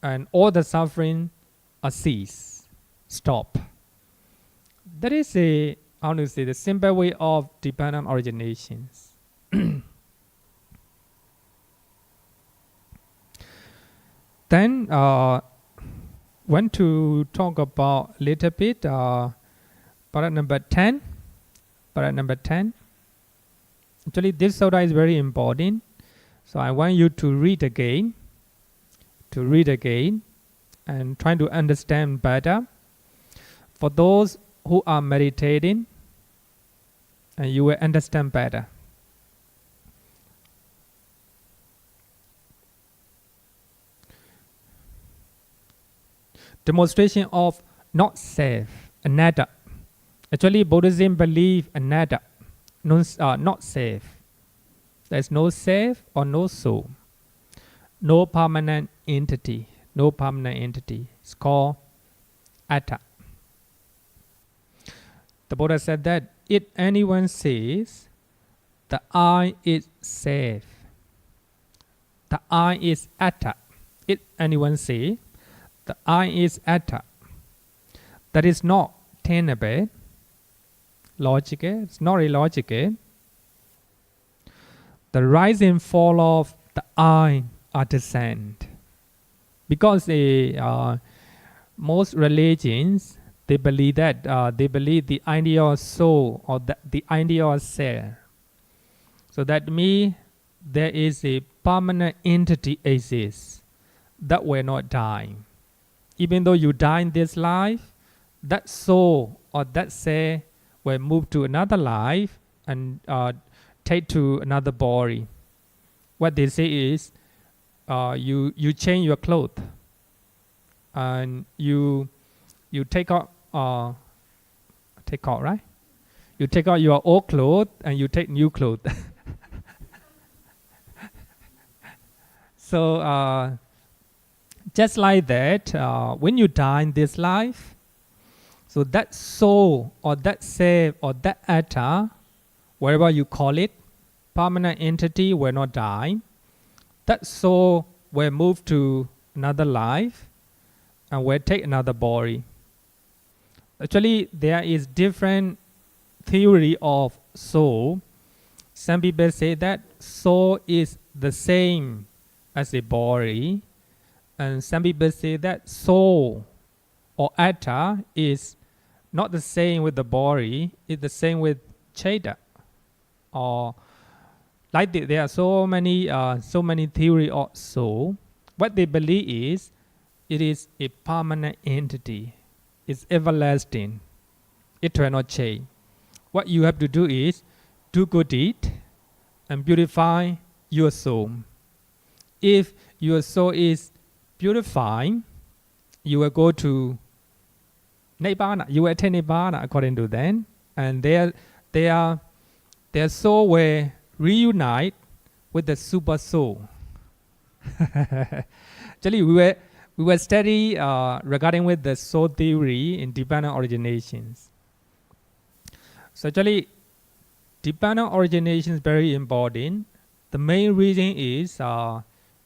and all the suffering cease, stop. That is a, how to say, the simple way of dependent originations. Then want to talk about a little bit paragraph number 10. Paragraph number 10. Actually, this sutta is very important. So I want you to read again. And try to understand better. For those who are meditating, and you will understand better. Demonstration of not safe, anatta. Actually, Buddhism believes anatta, not safe. There's no safe or no soul, no permanent entity, It's called atta. The Buddha said that if anyone says the I is safe, the I is atta. If anyone says the I is atta, that is not tenable, logical, it's not illogical. The rise and fall of the I are descent. Because most religions, they believe that the idea of soul or the idea of self. So that means there is a permanent entity exists that will not die. Even though you die in this life, that soul or that self will move to another life and take to another body. What they say is, you change your clothes, and you take out right? You take out your old clothes and you take new clothes. So just like that, when you die in this life, so that soul or that self or that atta, whatever you call it, permanent entity will not die. That soul will move to another life and will take another body. Actually, there is different theory of soul. Some people say that soul is the same as a body, and some people say that soul or atta is not the same with the body, it's the same with chaita. Or like there are so many theory of soul. What they believe is it is a permanent entity. It's everlasting. It will not change. What you have to do is do good deed and beautify your soul. If your soul is purified, you will go to Nibbana. You will attain Nibbana according to them, and their soul will reunite with the super soul. Actually, we were study regarding with the soul theory in dependent originations. So actually, dependent origination is very important. the main reason is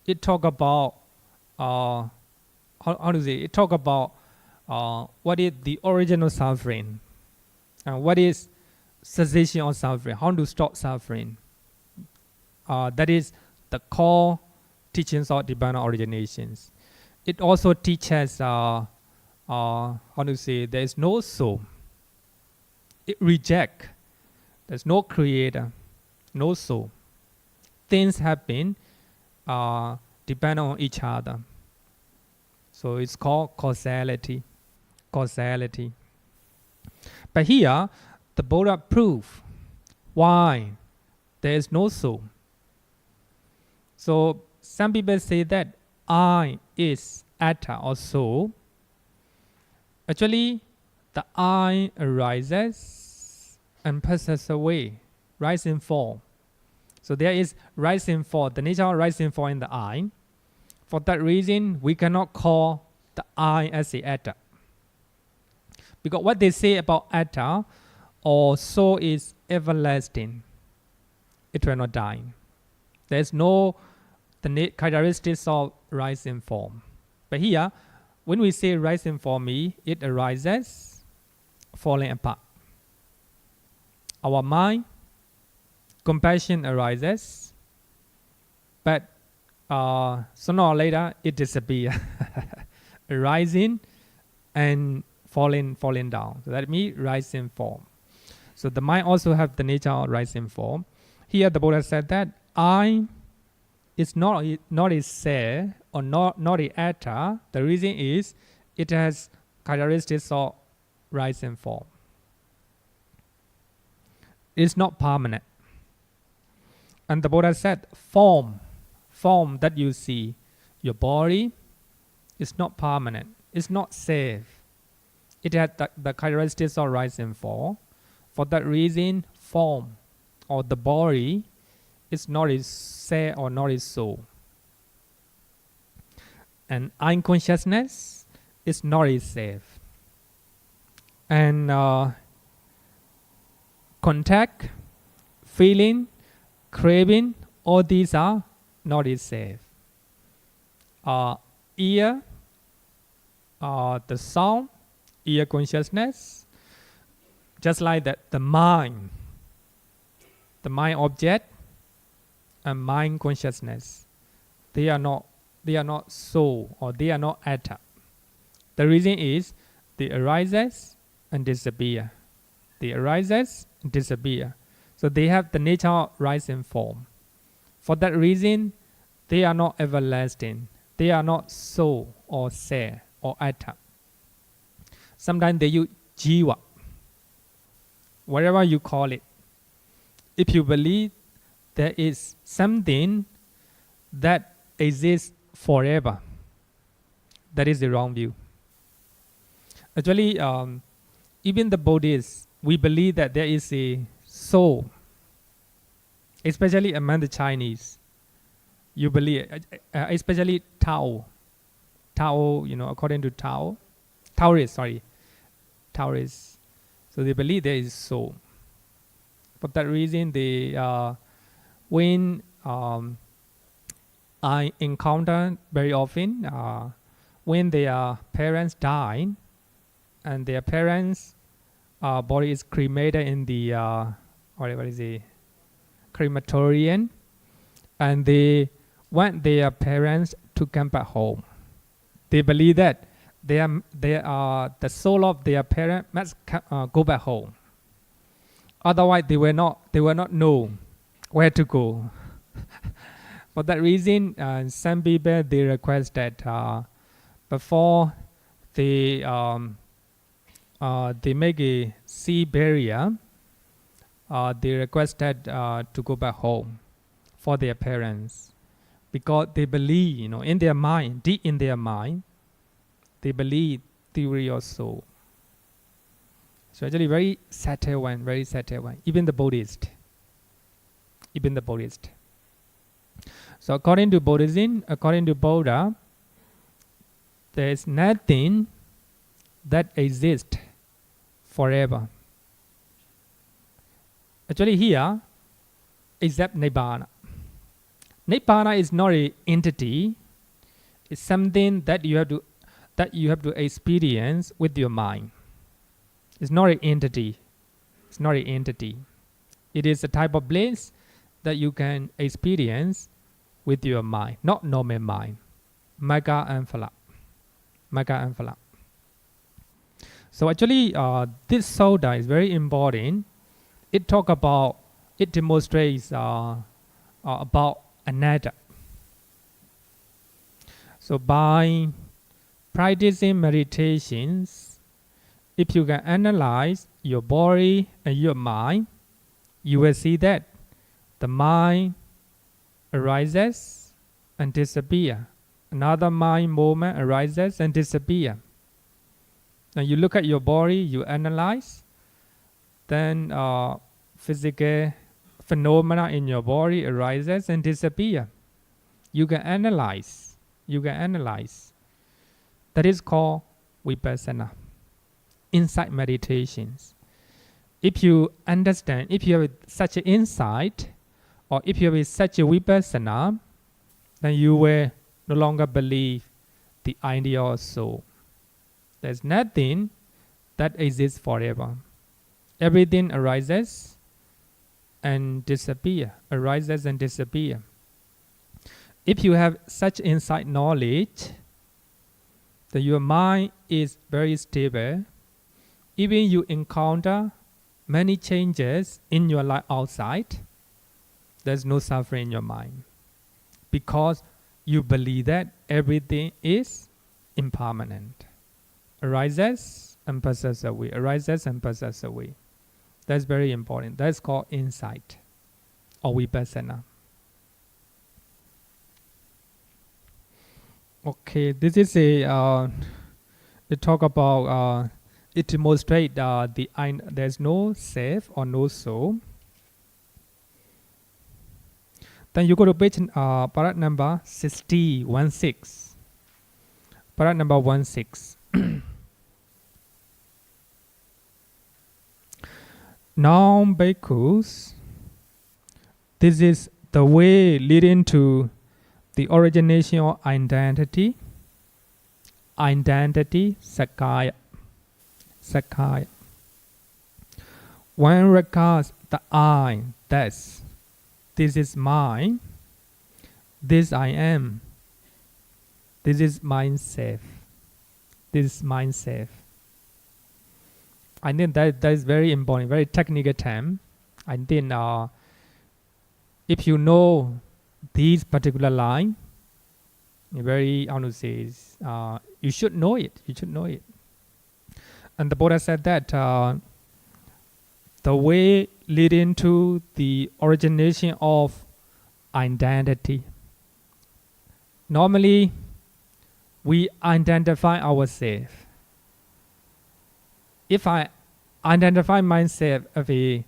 it talk about how to say, it talk about what is the original suffering and what is cessation of suffering, how to stop suffering. That is the core teachings of divine originations. It also teaches how to say, there is no soul. It rejects, there's no creator, no soul. Things happen depend on each other. So it's called causality. Causality. But here, the Buddha proved why there is no soul. So some people say that I is atta or soul. Actually, the I arises and passes away, rise and fall. So there is rise and fall, the nature of rise and fall in the I. For that reason, we cannot call the I as the atta. Because what they say about atta or soul is everlasting. It will not die. There is no the characteristics of rise and fall. But here, when we say rise and fall, it arises, falling apart. Our mind, compassion arises, but sooner or later it disappears, arising and falling down. So that means rise and fall. So the mind also have the nature of rise and fall. Here the Buddha said that I is not a self or not a atta. The reason is it has characteristics of rise and fall. It's not permanent. And the Buddha said form that you see, your body, is not permanent. It's not safe. It has the characteristics of rise and fall. For that reason, form or the body is not a self or not a soul. And unconsciousness is not a self. And contact, feeling, craving, all these are not a self. Ear, the sound, ear consciousness, just like that, the mind object, and mind consciousness, they are not soul or they are not atta. The reason is they arises and disappear. They arises and disappear. So they have the nature of rise and fall. For that reason, they are not everlasting. They are not soul or se or atta. Sometimes they use jiva, whatever you call it. If you believe there is something that exists forever, that is the wrong view. Actually, even the Buddhists, we believe that there is a soul, especially among the Chinese. You believe, especially Tao, according to Taoists. So they believe there is soul. For that reason, they when I encounter very often when their parents die and their parents' body is cremated in the whatever is the crematorium, and they want their parents to come back home. They believe that the soul of their parent must go back home. Otherwise, they will not know where to go. For that reason, some people they request that before they make a sea barrier, they requested to go back home for their parents, because they believe, in their mind, deep in their mind, they believe theory of soul. So actually, very subtle one. Even the Buddhist. So according to Buddhism, according to Buddha, there is nothing that exists forever. Actually here, except Nibbana. Nibbana is not an entity. It's something that you have to experience with your mind. It's not an entity. It's not an entity. It is a type of bliss that you can experience with your mind, not normal mind. Magga and Phala. Magga and Phala. So actually, this sutta is very important. It demonstrates about anatta. So by practicing meditations, if you can analyze your body and your mind, you will see that the mind arises and disappears. Another mind moment arises and disappears. Now you look at your body, you analyze, then physical phenomena in your body arises and disappear. You can analyze. That is called vipassana, insight meditations. If you understand, if you have such an insight, or if you have such a vipassana, then you will no longer believe the idea of soul. There's nothing that exists forever. Everything arises and disappears. Arises and disappears. If you have such insight knowledge, then your mind is very stable. Even you encounter many changes in your life outside, there's no suffering in your mind, because you believe that everything is impermanent. Arises and passes away. Arises and passes away. That's very important. That's called insight or vipassana. Okay, this is a talk about it demonstrates there's no self or no soul. Then you go to page parat number 16. Parat number 16. Now, bhikkhus, this is the way leading to the origination of identity. Identity, sakkaya. Sakkaya. One regards the I, this is mine, this I am, this is myself, this is myself. I think that is very important, very technical term. I think if you know these particular line, very, I want to say, you should know it. You should know it. And the Buddha said that the way leading to the origination of identity. Normally, we identify ourselves. If I identify myself as a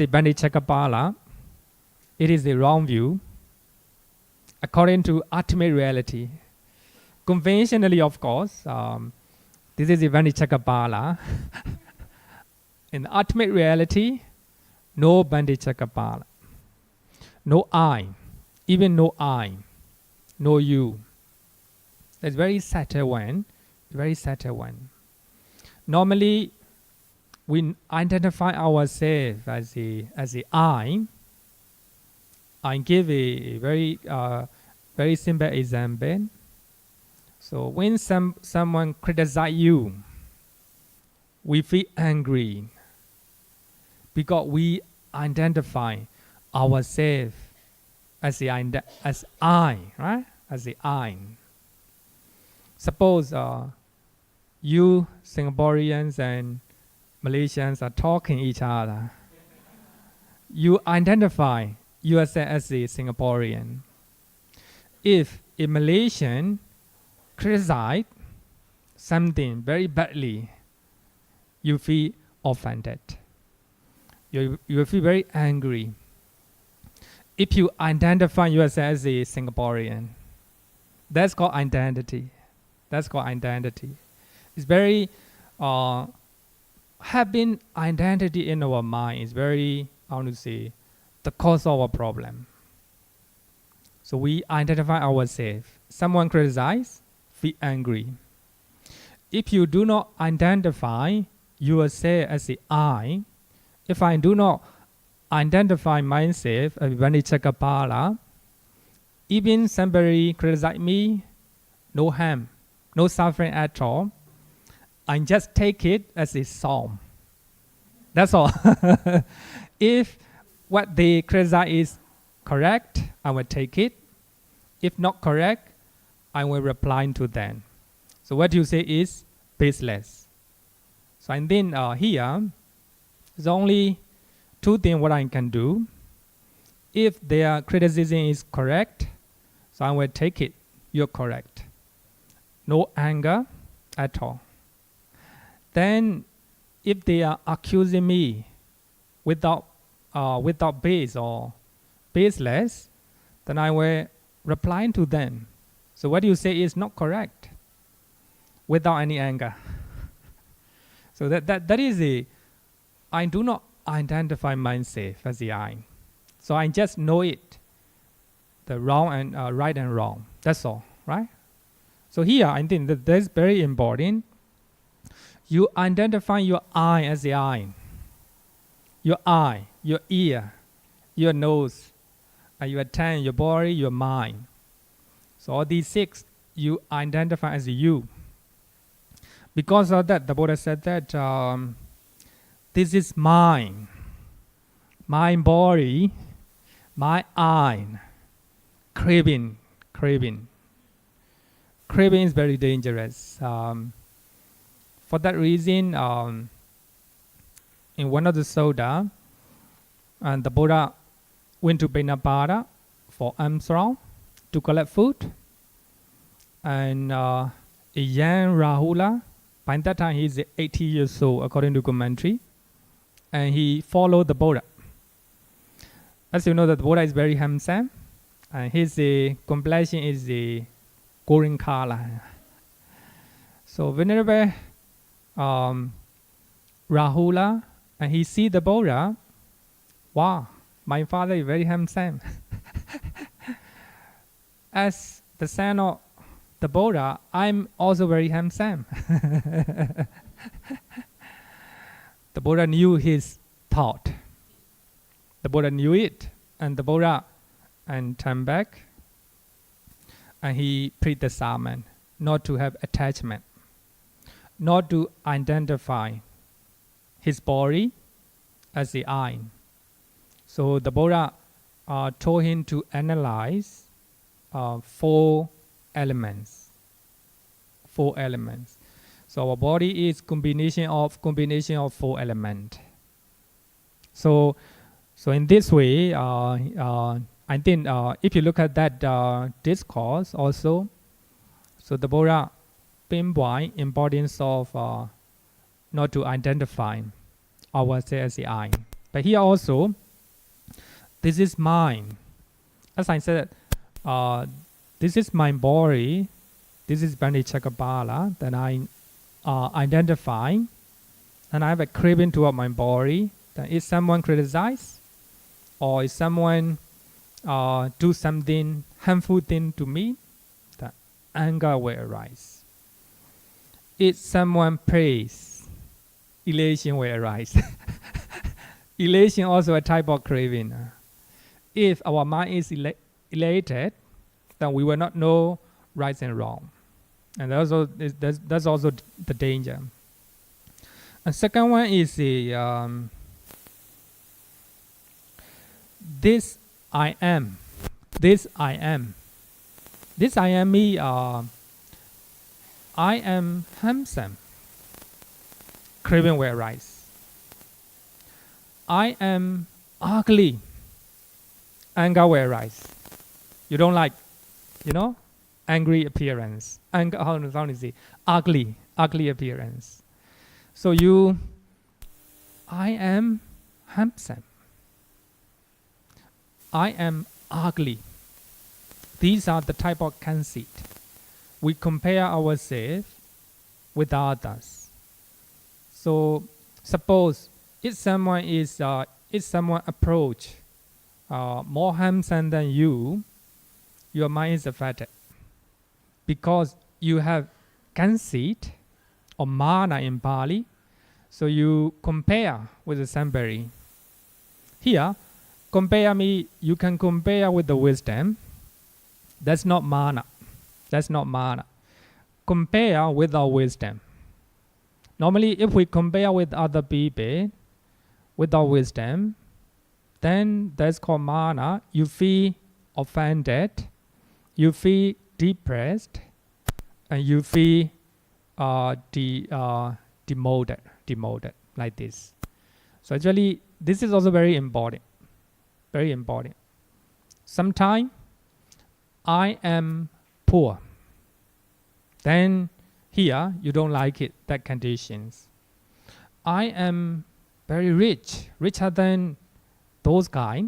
Bhante Cakkapala, it is the wrong view. According to ultimate reality, conventionally, of course, this is the Bhante Cakkapala. In the ultimate reality, no Bhante Cakkapala, no I, even no I, no you. That's very subtle one, very subtle one. Normally, we identify ourselves as a I. I give a very simple example. So when someone criticizes you, we feel angry because we identify ourselves as I, right? As the I. Suppose you Singaporeans and Malaysians are talking each other. You identify yourself as a Singaporean. If a Malaysian criticizes something very badly, you feel offended. You feel very angry. If you identify yourself as a Singaporean, that's called identity. That's called identity. It's very having identity in our mind is very, I want to say, the cause of our problem. So we identify ourselves. Someone criticizes, feel angry. If you do not identify yourself as the I, if I do not identify myself as Bhante Cakkapala, even somebody criticize me, no harm, no suffering at all. I just take it as a psalm. That's all. If what they criticize is correct, I will take it. If not correct, I will reply to them. So what you say is baseless. So and then here, there's only two things what I can do. If their criticism is correct, so I will take it. You're correct. No anger at all. Then, if they are accusing me without base or baseless, then I will reply to them. So what you say is not correct, without any anger. So that is a. I do not identify myself as the I. So I just know it, the wrong and right and wrong. That's all, right? So here I think that's very important. You identify your I as the I. Your eye, your ear, your nose, your tongue, your body, your mind. So all these six you identify as you. Because of that, the Buddha said that this is mine, my body, my eye, craving. Craving is very dangerous. For that reason, in one of the Sutta, and the Buddha went to Benapada for Armstrong to collect food. And a young Rahula, by that time he's 80 years old according to commentary, and he followed the Buddha. As you know, that the Buddha is very handsome, and his complexion is a golden color. So whenever Rahula and he see the Buddha, wow, my father is very handsome. As the son of the Buddha, I'm also very handsome. The Buddha knew his thought. The Buddha knew it, and the Buddha and turned back, and he preached the sermon not to have attachment, not to identify his body as the I. So the Buddha told him to analyze four elements. Four elements. So our body is combination of four elements. So in this way, I think if you look at that discourse also, so the Buddha pinpoint importance of not to identify ourselves as the I. But here also, this is mine. As I said, this is my body. This is Bhante Cakkapala that I identify, and I have a craving toward my body. That if someone criticize, or if someone do something harmful thing to me, that anger will arise. If someone praise, elation will arise. Elation also a type of craving. If our mind is elated, then we will not know right and wrong, and that's also the danger. And second one is the this I am, this I am, this I am me. I am handsome. Craving will arise. I am ugly. Anger will arise. You don't like, angry appearance. Anger, how to say, ugly appearance. So I am handsome. I am ugly. These are the type of conceit. We compare ourselves with others. So suppose if someone approach more handsome than you, your mind is affected because you have conceit or mana in Pali. So you compare with somebody. Here, compare me, you can compare with the wisdom. That's not mana. That's not mana. Compare with our wisdom. Normally, if we compare with other people, with our wisdom, then that's called mana. You feel offended, you feel depressed, and you feel demoted like this. So actually, this is also very important. Very important. Sometimes I am poor. Then here you don't like it, that conditions. I am very rich, richer than those guys.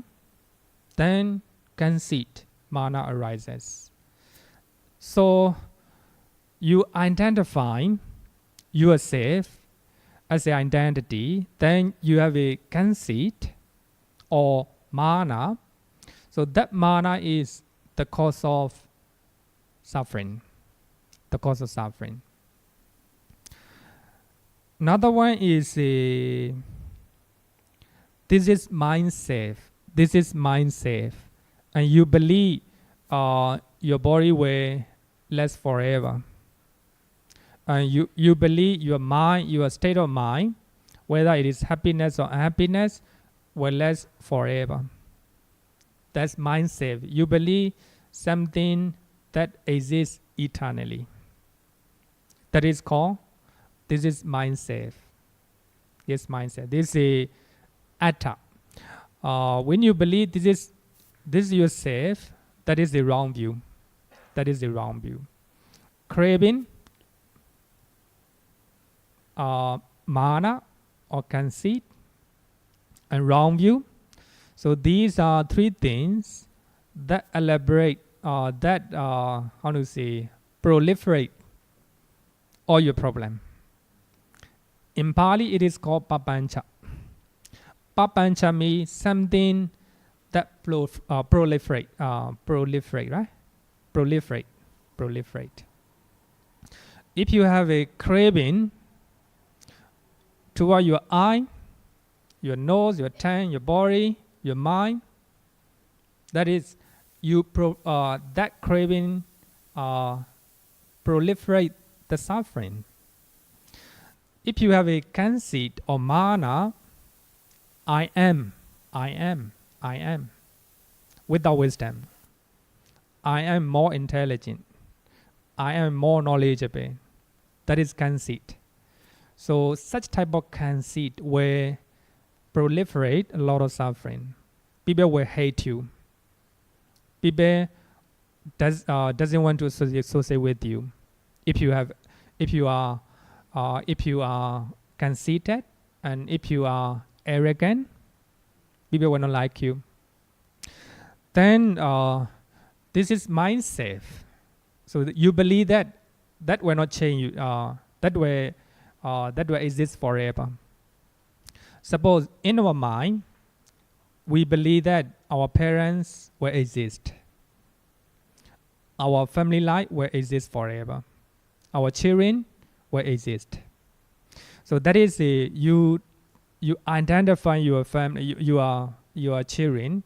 Then conceit, mana arises. So you identify yourself as an identity, then you have a conceit or mana. So that mana is the cause of suffering. The cause of suffering. Another one is this is mind safe. This is mind safe, and you believe your body will last forever. And you believe your mind, your state of mind, whether it is happiness or unhappiness, will last forever. That's mind safe. You believe something that exists eternally. That is called, this is mind safe. Yes, mind safe. This is atta. When you believe this is yourself, that is the wrong view. That is the wrong view. Craving, mana or conceit, and wrong view. So these are three things that elaborate, proliferate all your problem. In Pali, it is called papancha. Papancha means something that proliferate, right? Proliferate. If you have a craving toward your eye, your nose, your tongue, your body, your mind, that is, that craving proliferate the suffering. If you have a conceit or mana, I am, without wisdom, I am more intelligent, I am more knowledgeable, that is conceit. So such type of conceit will proliferate a lot of suffering. People will hate you. People doesn't want to associate with you. If you are conceited, and if you are arrogant, people will not like you. Then this is mind safe. So you believe that will not change you. That will exist forever. Suppose in our mind, we believe that our parents will exist. Our family life will exist forever. Our children will exist. So that is you identify your family, your children,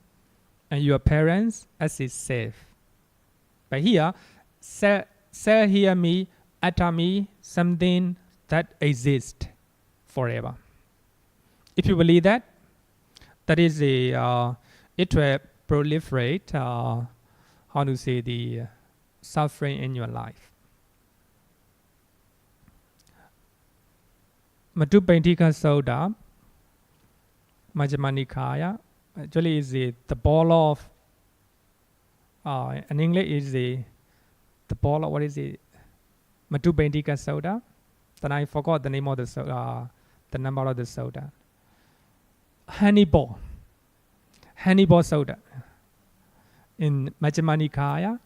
and your parents as is safe. But here, say hear me, utter me, something that exists forever. If you believe that, that is it will proliferate, the suffering in your life. Matupaitika Soda, Majjhima Nikaya, actually is the ball of, in English is the ball of, what is it? Matupaitika Soda. Then I forgot the name of the soda, the number of the soda. Honey ball soda. In Majjhima Nikaya,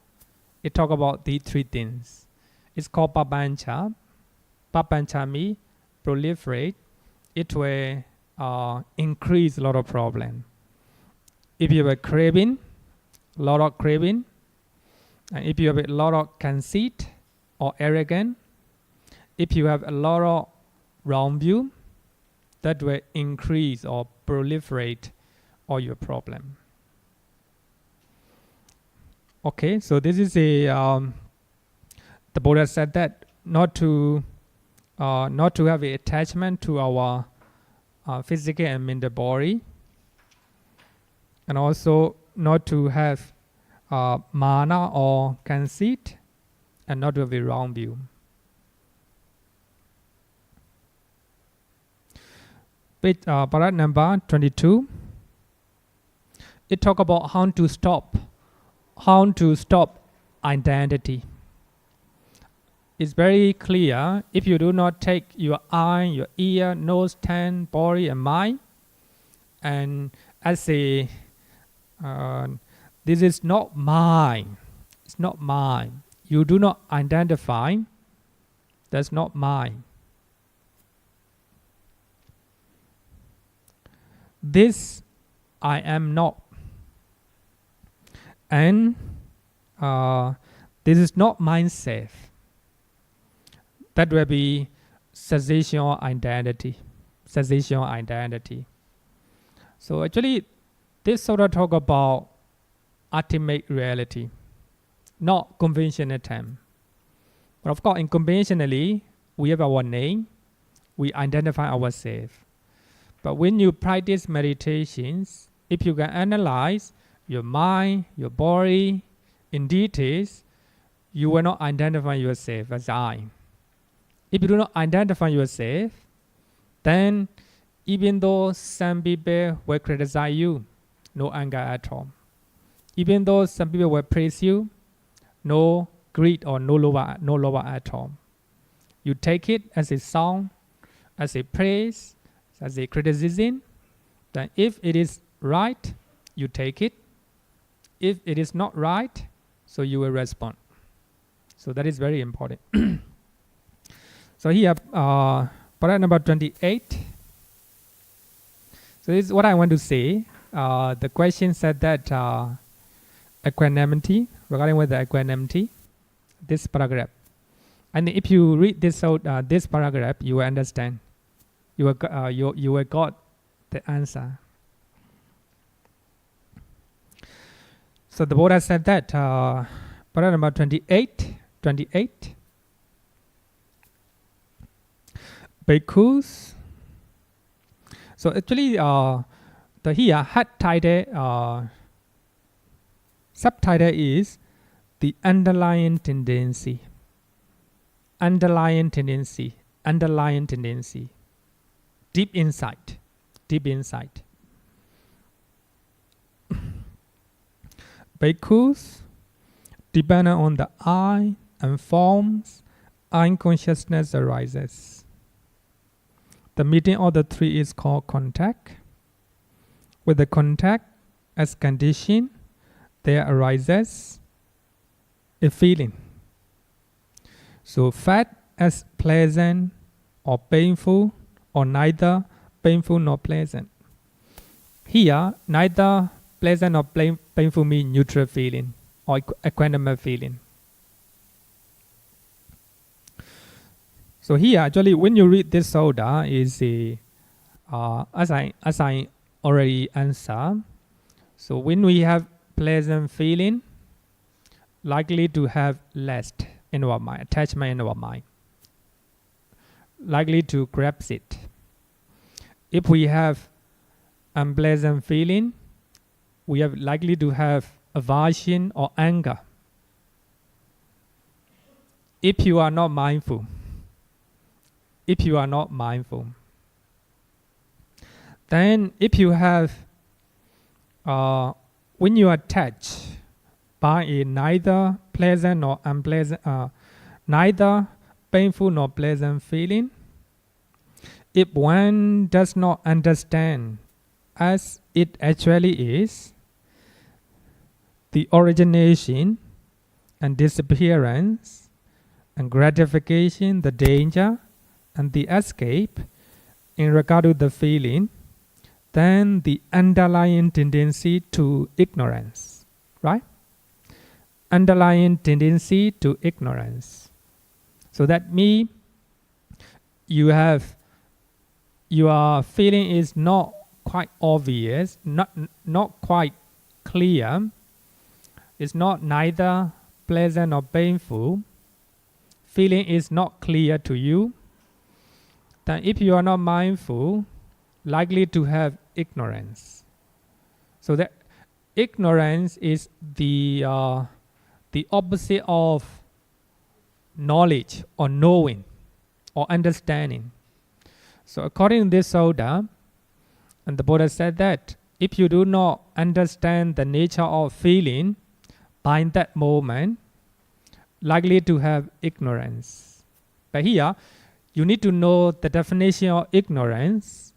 it talk about the three things. It's called papancha. Papancha means proliferate. It will increase a lot of problem. If you have a craving, a lot of craving, And if you have a lot of conceit or arrogance, if you have a lot of wrong view, that will increase or proliferate all your problem. Okay, so this is a the Buddha said that not to have an attachment to our physical and mental body, and also not to have mana or conceit, and not to have a wrong view. Page paragraph number 22. It talk about how to stop identity. It's very clear. If you do not take your eye, your ear, nose, tongue, body, and mind, and as a this is not mine. It's not mine. You do not identify. That's not mine. This I am not. And this is not myself. That will be cessation identity. Cessation identity. So actually, this sort of talk about ultimate reality, not conventional term. But of course, in conventionally, we have our name, we identify ourselves. But when you practice meditations, if you can analyze your mind, your body in details, you will not identify yourself as I. If you do not identify yourself, then even though some people will criticize you, no anger at all. Even though some people will praise you, no greed or no love at all. You take it as a song, as a praise, as a criticism. Then if it is right, you take it. If it is not right, so you will respond. So that is very important. So here, paragraph number 28. So this is what I want to say. The question said that equanimity, regarding with the equanimity, this paragraph. And if you read this out, this paragraph, you will understand. You will got the answer. So the Buddha said that, paragraph number 28. Bhikkhus. So actually, the here head title, subtitle is the underlying tendency. Underlying tendency. Underlying tendency. Deep insight. Deep insight. Bhikkhus, depending on the eye and forms, unconsciousness arises. The meeting of the three is called contact. With the contact as condition, there arises a feeling. So fat as pleasant or painful, or neither painful nor pleasant. Here, neither pleasant or painful means neutral feeling or equanimous feeling. So here, actually, when you read this soda, is a as I already answered. So when we have pleasant feeling, likely to have less in our mind, attachment in our mind, likely to grasp it. If we have unpleasant feeling, we are likely to have aversion or anger. If you are not mindful, then if you have, when you are touched by a neither pleasant nor unpleasant, neither painful nor pleasant feeling, if one does not understand as it actually is, the origination and disappearance and gratification, the danger and the escape in regard to the feeling, then the underlying tendency to ignorance, right? underlying tendency to ignorance. So that means your feeling is not quite obvious, not quite clear. It's not neither pleasant or painful. Feeling is not clear to you. Then if you are not mindful, likely to have ignorance. So that ignorance is the opposite of knowledge or knowing or understanding. So according to this Sutta, and the Buddha said that if you do not understand the nature of feeling by that moment, likely to have ignorance. But here, you need to know the definition of ignorance.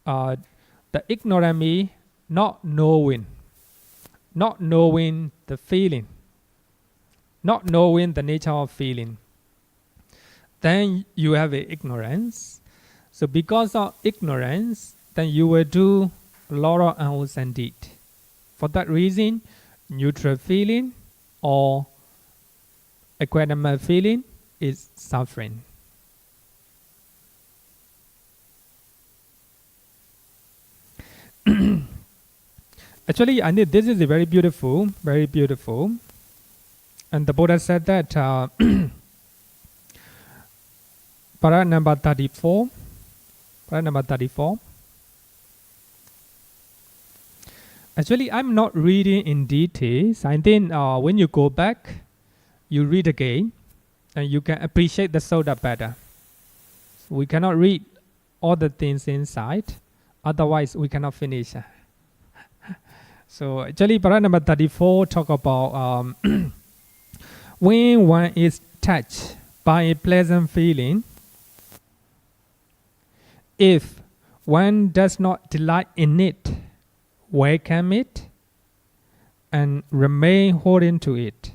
The ignorance means not knowing the feeling, not knowing the nature of feeling. Then you have ignorance. So because of ignorance, then you will do a lot of unwholesome deed. For that reason, neutral feeling or equanimous feeling is suffering. Actually, I think this is very beautiful, very beautiful. And the Buddha said that para number 34. Actually, I'm not reading in details. I think when you go back, you read again, and you can appreciate the Sutta better. So we cannot read all the things inside, otherwise we cannot finish. So actually, para number 34 talk about when one is touched by a pleasant feeling, if one does not delight in it, welcome it, and remain holding to it,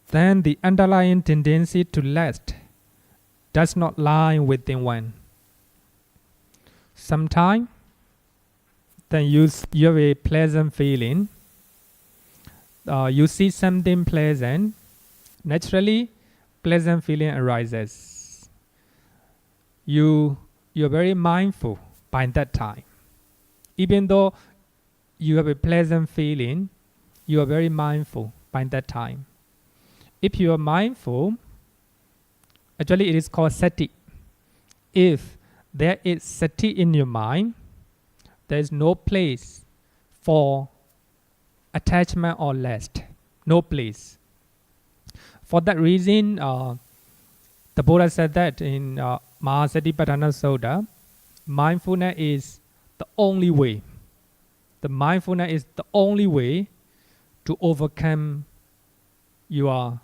then the underlying tendency to lust does not lie within one. Sometimes, then you have a pleasant feeling. You see something pleasant. Naturally, pleasant feeling arises. You're very mindful by that time. Even though you have a pleasant feeling, you are very mindful by that time. If you are mindful, actually it is called sati. If there is sati in your mind, there is no place for attachment or lust. No place. For that reason, the Buddha said that in Mahasatipatthana Sutta, mindfulness is the only way. The mindfulness is the only way to overcome your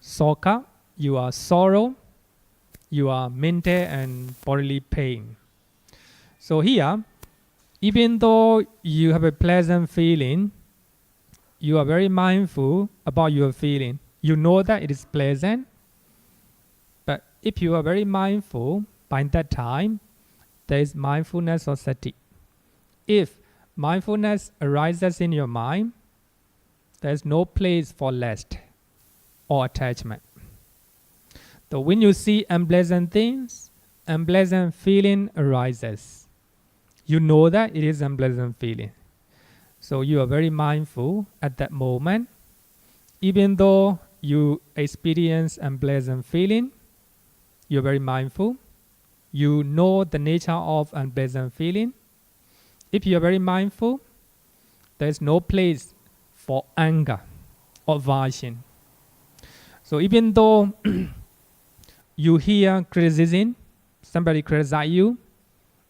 sokha, your sorrow, your mental and bodily pain. So here, even though you have a pleasant feeling, you are very mindful about your feeling. You know that it is pleasant, but if you are very mindful, by that time, there is mindfulness or sati. If mindfulness arises in your mind, there is no place for lust or attachment. So when you see unpleasant things, unpleasant feeling arises. You know that it is unpleasant feeling. So you are very mindful at that moment. Even though you experience unpleasant feeling, you're very mindful. You know the nature of unpleasant feeling. If you are very mindful, there is no place for anger or aversion. So even though you hear criticism, somebody criticize you,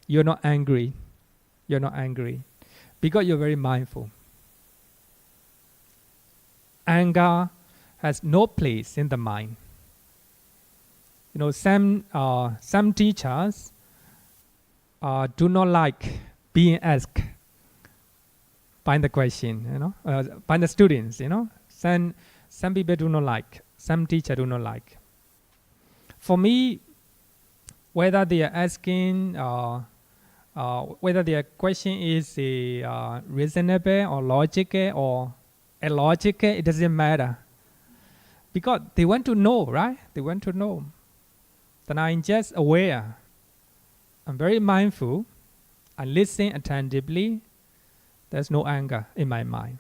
you're not angry. You're not angry because you're very mindful. Anger has no place in the mind. You know, some teachers do not like being asked by the question, by the students, Some people do not like, some teachers do not like. For me, whether they are asking, whether their question is reasonable or logical or illogical, it doesn't matter. Because they want to know, right? They want to know. Then I'm just aware. I'm very mindful. I listen attentively. There's no anger in my mind.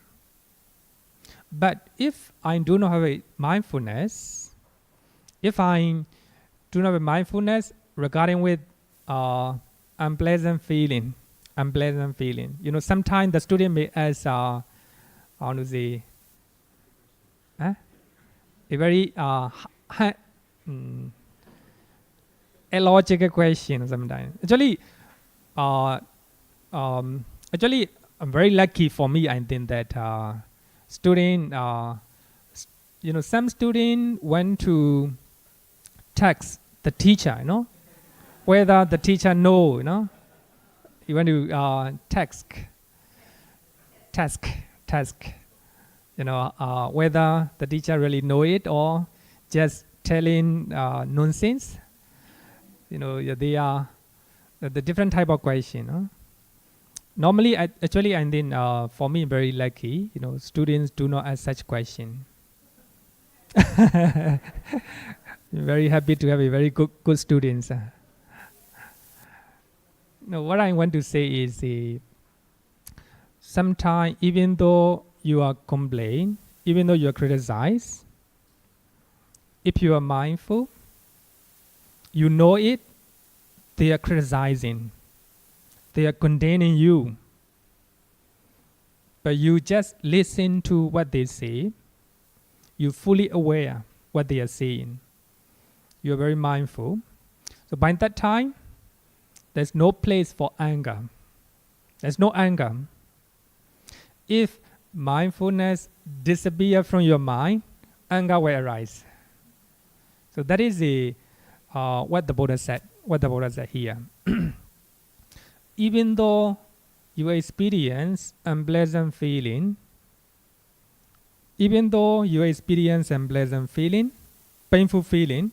But if I do not have a mindfulness, if I do not have a mindfulness regarding with unpleasant feeling, sometimes the student may ask, how to say, a very illogical question sometimes. Actually, I'm very lucky for me. I think that some student went to text the teacher, whether the teacher know, you want to task, whether the teacher really know it or just telling nonsense. They are the different type of question. Normally, actually, I think for me, very lucky. Students do not ask such question. Very happy to have a very good students. What I want to say is, sometimes even though you are complain, even though you are criticize, if you are mindful, you know it, they are criticizing, they are condemning you, but you just listen to what they say. You're fully aware what they are saying. You're very mindful. So by that time, there's no place for anger. There's no anger. If mindfulness disappears from your mind, anger will arise. So that is what the Buddha said. What the Buddha said here. Even though you experience unpleasant feeling, painful feeling,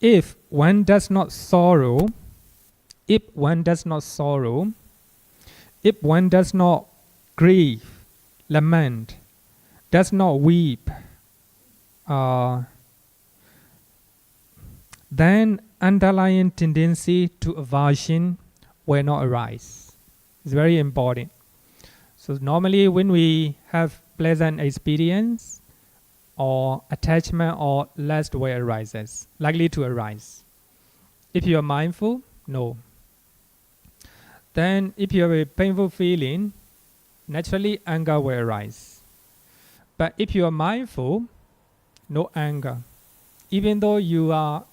if one does not sorrow, if one does not grieve, lament, does not weep, then underlying tendency to aversion will not arise. It's very important. So normally when we have pleasant experience, or attachment or lust will arises, likely to arise. If you are mindful, no. Then if you have a painful feeling, naturally anger will arise. But if you are mindful, no anger. Even though you are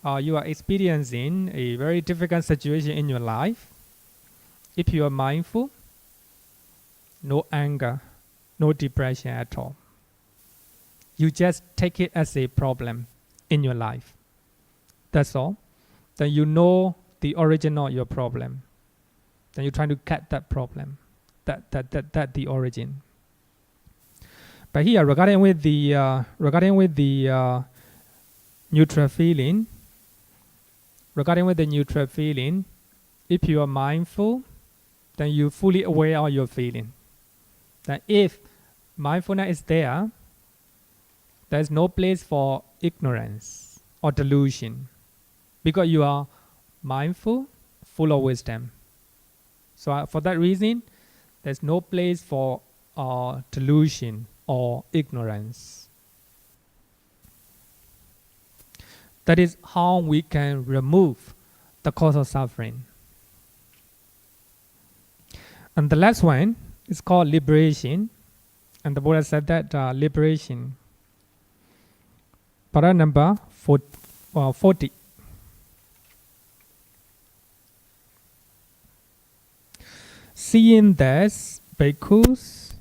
experiencing a very difficult situation in your life, if you are mindful, no anger, no depression at all. You just take it as a problem in your life. That's all. Then you know the origin of your problem. Then you try to cut that problem, that the origin. But here, regarding with the neutral feeling, if you are mindful, then you're fully aware of your feeling. That if mindfulness is there, there's no place for ignorance or delusion, because you are mindful, full of wisdom. So for that reason, there's no place for delusion or ignorance. That is how we can remove the cause of suffering. And the last one is called liberation. And the Buddha said that liberation. Para number 40. Seeing this, bhikkhus,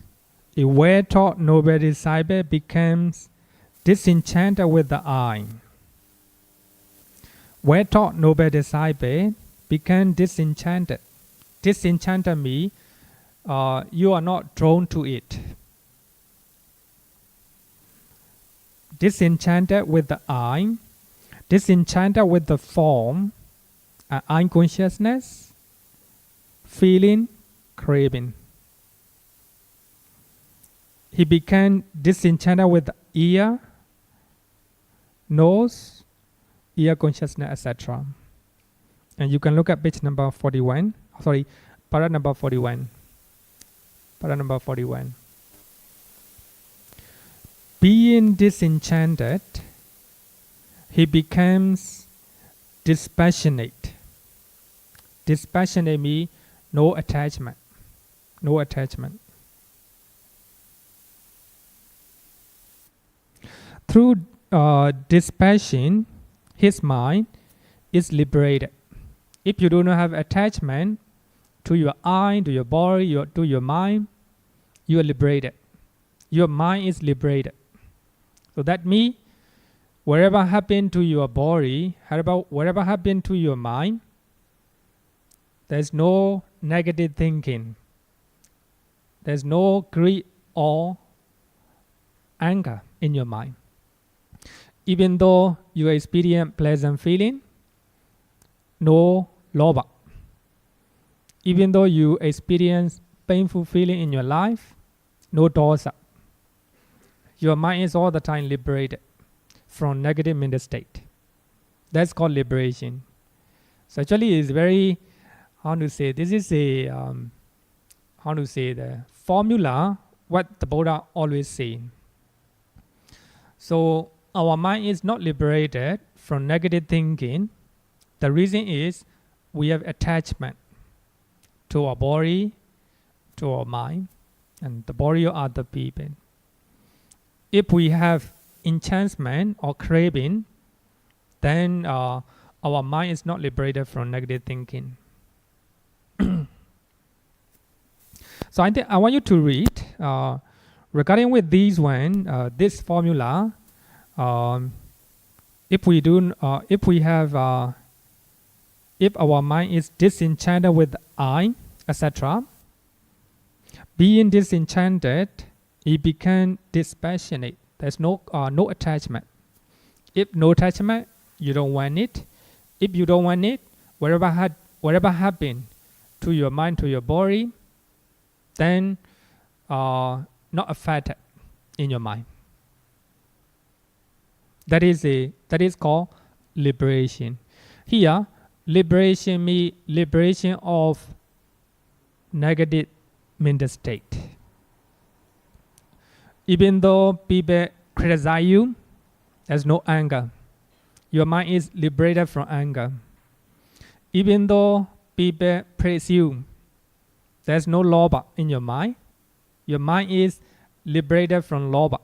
a well-taught noble disciple becomes disenchanted with the eye. Well-taught noble disciple become disenchanted. Disenchanted means you are not drawn to it. Disenchanted with the eye, disenchanted with the form, unconsciousness, feeling, craving. He became disenchanted with ear, nose, ear consciousness, etc. And you can look at page number 41. Sorry, para number 41. Para number 41. Being disenchanted, he becomes dispassionate. Dispassionate means no attachment. No attachment. Through dispassion, his mind is liberated. If you do not have attachment to your eye, to your body, to your mind, you are liberated. Your mind is liberated. So that means whatever happened to your body, whatever happened to your mind, there's no negative thinking. There's no greed or anger in your mind. Even though you experience pleasant feeling, no lobha. Even though you experience painful feeling in your life, no dosa. Your mind is all the time liberated from negative mental state. That's called liberation. So actually it's very, this is a, the formula, what the Buddha always say. So our mind is not liberated from negative thinking. The reason is we have attachment to our body, to our mind, and the body of other people. If we have enchantment or craving, then our mind is not liberated from negative thinking. So I want you to read regarding with these one, this formula. If our mind is disenchanted with I, etc., being disenchanted, it becomes dispassionate. There's no attachment. If no attachment, you don't want it. If you don't want it, whatever happened to your mind, to your body, then not affected in your mind. That is called liberation. Here, liberation means liberation of negative mental state. Even though people criticize you, there's no anger. Your mind is liberated from anger. Even though people praise you, there's no lobha in your mind. Your mind is liberated from lobha.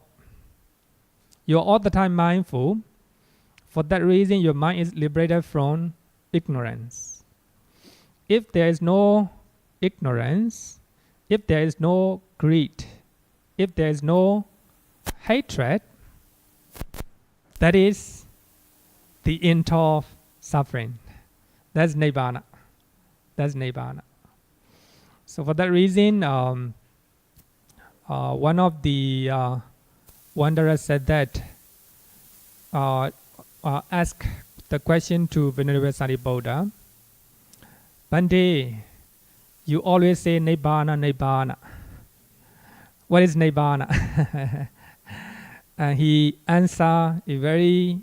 You're all the time mindful. For that reason, your mind is liberated from ignorance. If there is no ignorance, if there is no greed, if there is no hatred, that is the end of suffering. That's Nibbana. That's Nibbana. So for that reason, one of the wanderers said that, ask the question to Venerable Sariputta, Bhante, you always say Nibbana, Nibbana. What is Nibbana? And he answered a very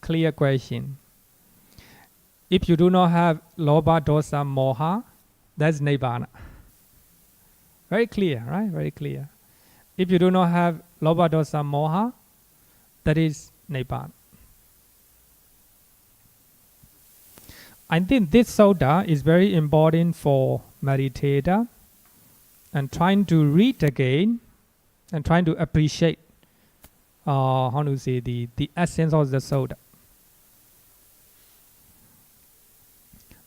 clear question. If you do not have lobha, dosa, moha, that's Nibbana. Very clear, right? Very clear. If you do not have lobha, dosa, moha, that is Nibbana. I think this sutta is very important for meditator and trying to read again and trying to appreciate the essence of the sutta.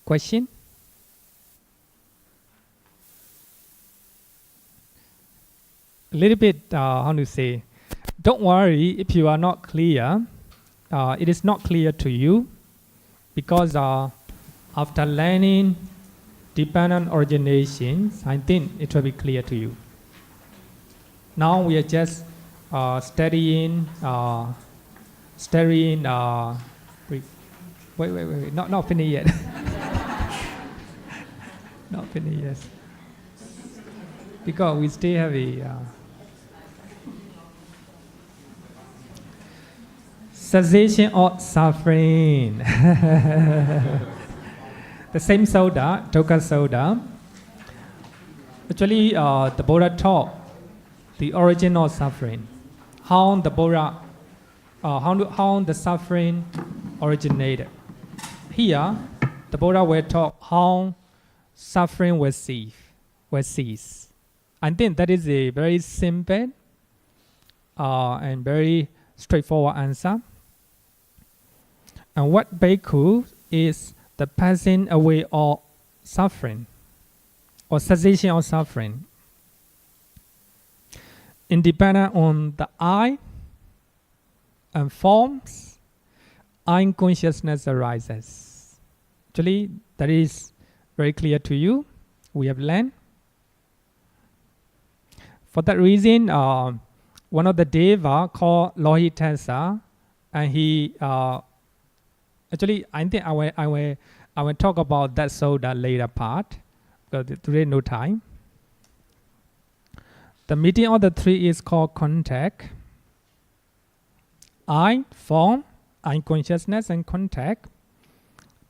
Question? A little bit, don't worry if you are not clear. It is not clear to you because after learning dependent originations, I think it will be clear to you. Now we are just studying. Wait, not finished yet. Not finished, yes. Because we still have a cessation of suffering. The same soda, Dukkha soda. Actually, the Buddha taught the origin of suffering. How the Buddha, how the suffering originated. Here, the Buddha will talk how suffering will cease. I think that is a very simple and very straightforward answer. And what bhikkhu is the passing away of suffering or cessation of suffering, independent on the I and forms, I consciousness arises. Actually, that is very clear to you. We have learned. For that reason, one of the deva called Lohitasa, and he actually, I think I will talk about that soda later part, because today no time. The meeting of the three is called contact. I, form, I consciousness, and contact.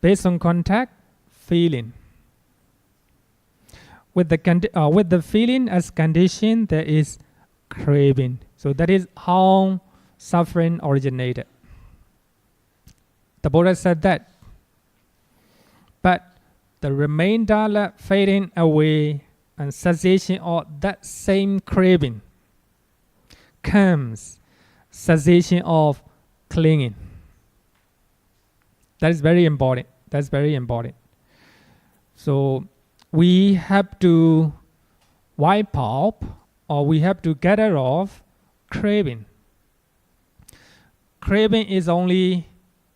Based on contact, feeling. With the feeling as condition, there is craving. So that is how suffering originated. The Buddha said that. But the remainder fading away and cessation of that same craving comes cessation of clinging. That is very important. That's very important. So we have to wipe out, or we have to get rid of craving. Craving is only,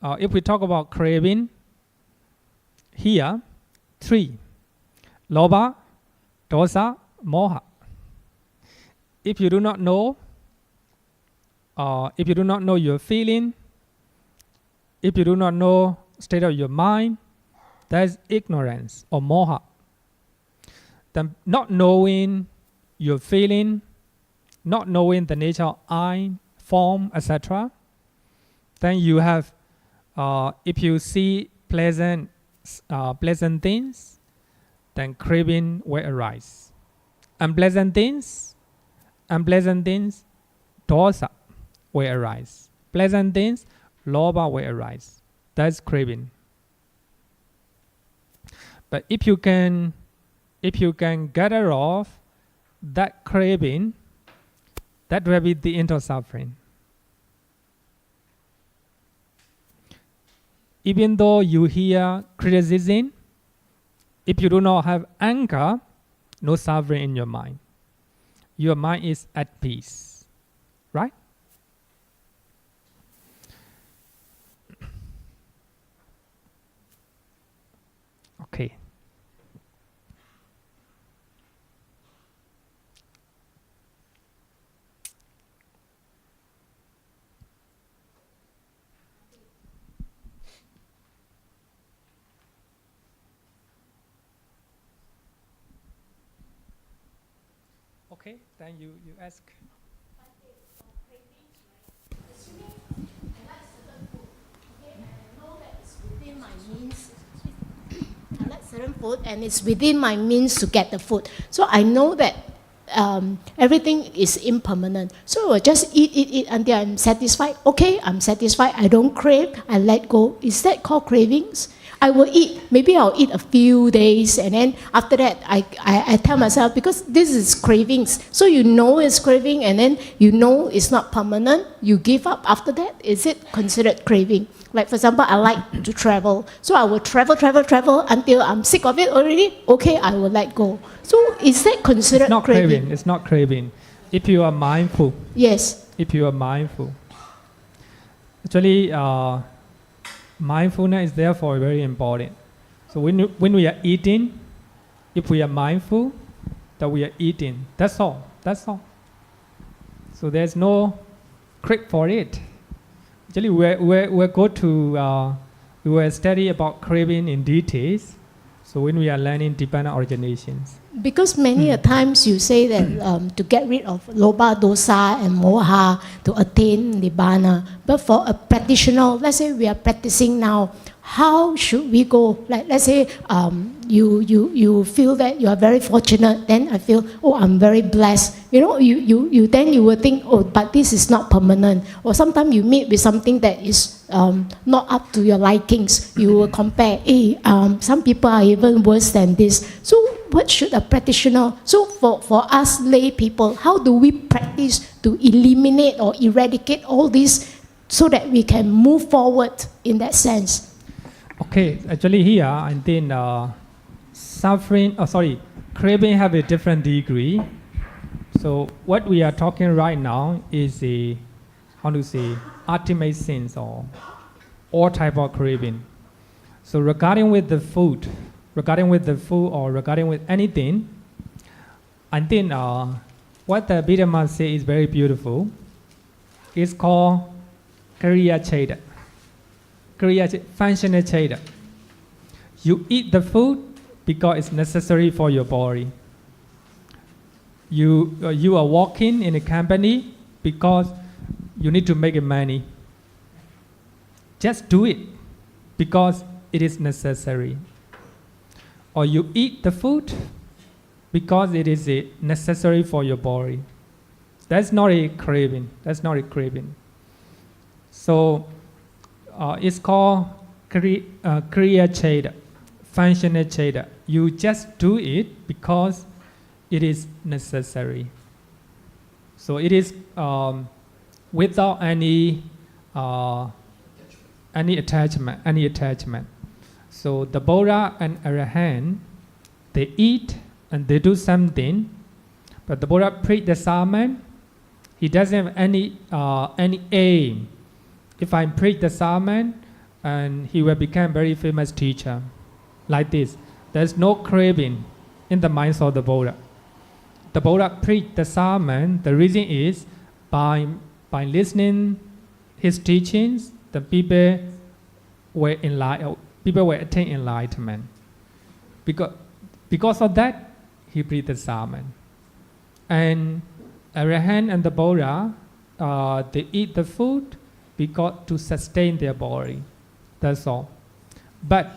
if we talk about craving, here, three: Lobha, Dosa, Moha. If you do not know your feeling, if you do not know state of your mind, that is ignorance or moha. Then not knowing your feeling, not knowing the nature of I, form, etc. Then you have, if you see pleasant things, then craving will arise. Unpleasant things, dosa will arise. Pleasant things, lobha will arise. That's craving. But if you can get rid of that craving, that will be the end of suffering. Even though you hear criticism, if you do not have anger, no suffering in your mind. Your mind is at peace, right? Okay. Okay, then you ask. I like certain food and it's within my means to get the food. So I know that everything is impermanent. So I will just eat until I'm satisfied. Okay, I'm satisfied. I don't crave. I let go. Is that called cravings? I will eat. Maybe I'll eat a few days, and then after that, I tell myself, because this is cravings. So you know it's craving, and then you know it's not permanent. You give up after that. Is it considered craving? Like, for example, I like to travel. So I will travel until I'm sick of it already. Okay, I will let go. So is that considered It's not craving? It's not craving. If you are mindful. Yes. If you are mindful. Actually, mindfulness is therefore very important. So when we are eating, if we are mindful that we are eating, that's all. So there's no trick for it. Actually, we will study about craving in details. So when we are learning dependent originations, Because many a times you say that to get rid of loba, dosa, and moha to attain nibbana. But for a practitioner, let's say we are practicing now, how should we go? Like let's say you feel that you are very fortunate. Then I feel, oh, I'm very blessed. You know, you then you will think, oh, but this is not permanent. Or sometimes you meet with something that is not up to your likings. You will compare. Hey, some people are even worse than this. So what should a practitioner? So for us lay people, how do we practice to eliminate or eradicate all this so that we can move forward in that sense? okay, actually here I think craving have a different degree. So what we are talking right now is a, how to say, ultimate sins or all type of craving. So regarding with the food or regarding with anything, I think what the Buddha say is very beautiful. It's called Kriya Cheda. Functional Cheda. You eat the food because it's necessary for your body. You are walking in a company because you need to make money. Just do it because it is necessary. Or you eat the food because it is necessary for your body. That's not a craving. So it's called Kriya Cheda, functional Cheda. You just do it because it is necessary. So it is without any attachment. So the Buddha and Arahant, they eat and they do something, but the Buddha preached the sermon. He doesn't have any aim. If I preach the sermon, and he will become very famous teacher, like this. There's no craving in the minds of the Buddha. The Buddha preached the sermon. The reason is by listening his teachings, the people were attain enlightenment. Because of that, he preached the sermon. And Arahant and the Buddha, they eat the food because to sustain their body. That's all. But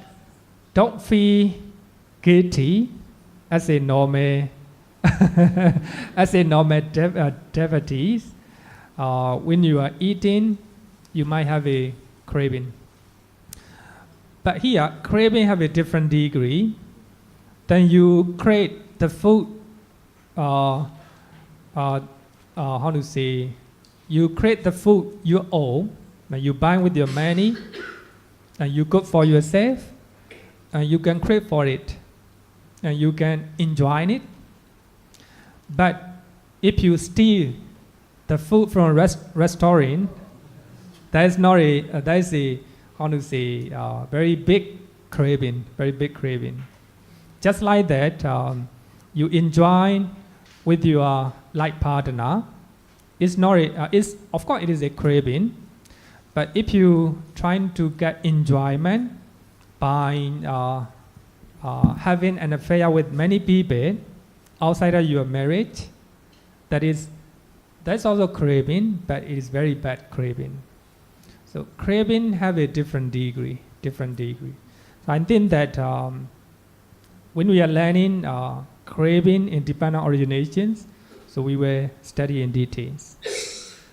don't feel guilty as a normal devotees. When you are eating, you might have a craving. But here, craving have a different degree. Then you crave the food. How to say? You create the food you own, and you buy with your money, and you cook for yourself, and you can crave for it, and you can enjoy it. But if you steal the food from a restaurant, that is a how to say very big craving. Just like that, you enjoy with your life partner. It's not of course it is a craving, but if you trying to get enjoyment by having an affair with many people outside of your marriage, that's also craving, but it is very bad craving. So craving have a different degree. So I think that when we are learning craving in dependent originations, so we will study in details.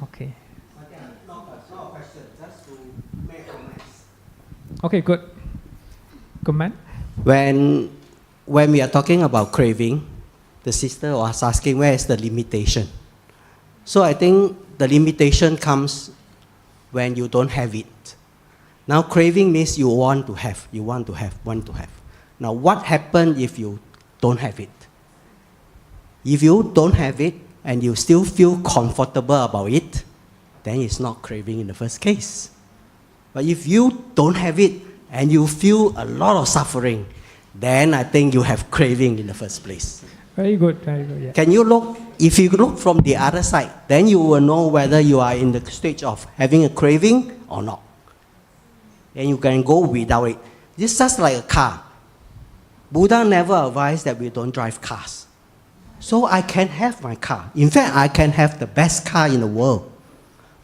Okay. No question, just to make comments. Okay, good. Comment? When we are talking about craving, the sister was asking where is the limitation. So I think the limitation comes when you don't have it. Now craving means you want to have. Now what happens if you don't have it? If you don't have it and you still feel comfortable about it, then it's not craving in the first case. But if you don't have it and you feel a lot of suffering, then I think you have craving in the first place. Very good. Yeah. Can you look, if you look from the other side, then you will know whether you are in the stage of having a craving or not. And you can go without it. It's just like a car. Buddha never advised that we don't drive cars. So I can have my car. In fact, I can have the best car in the world.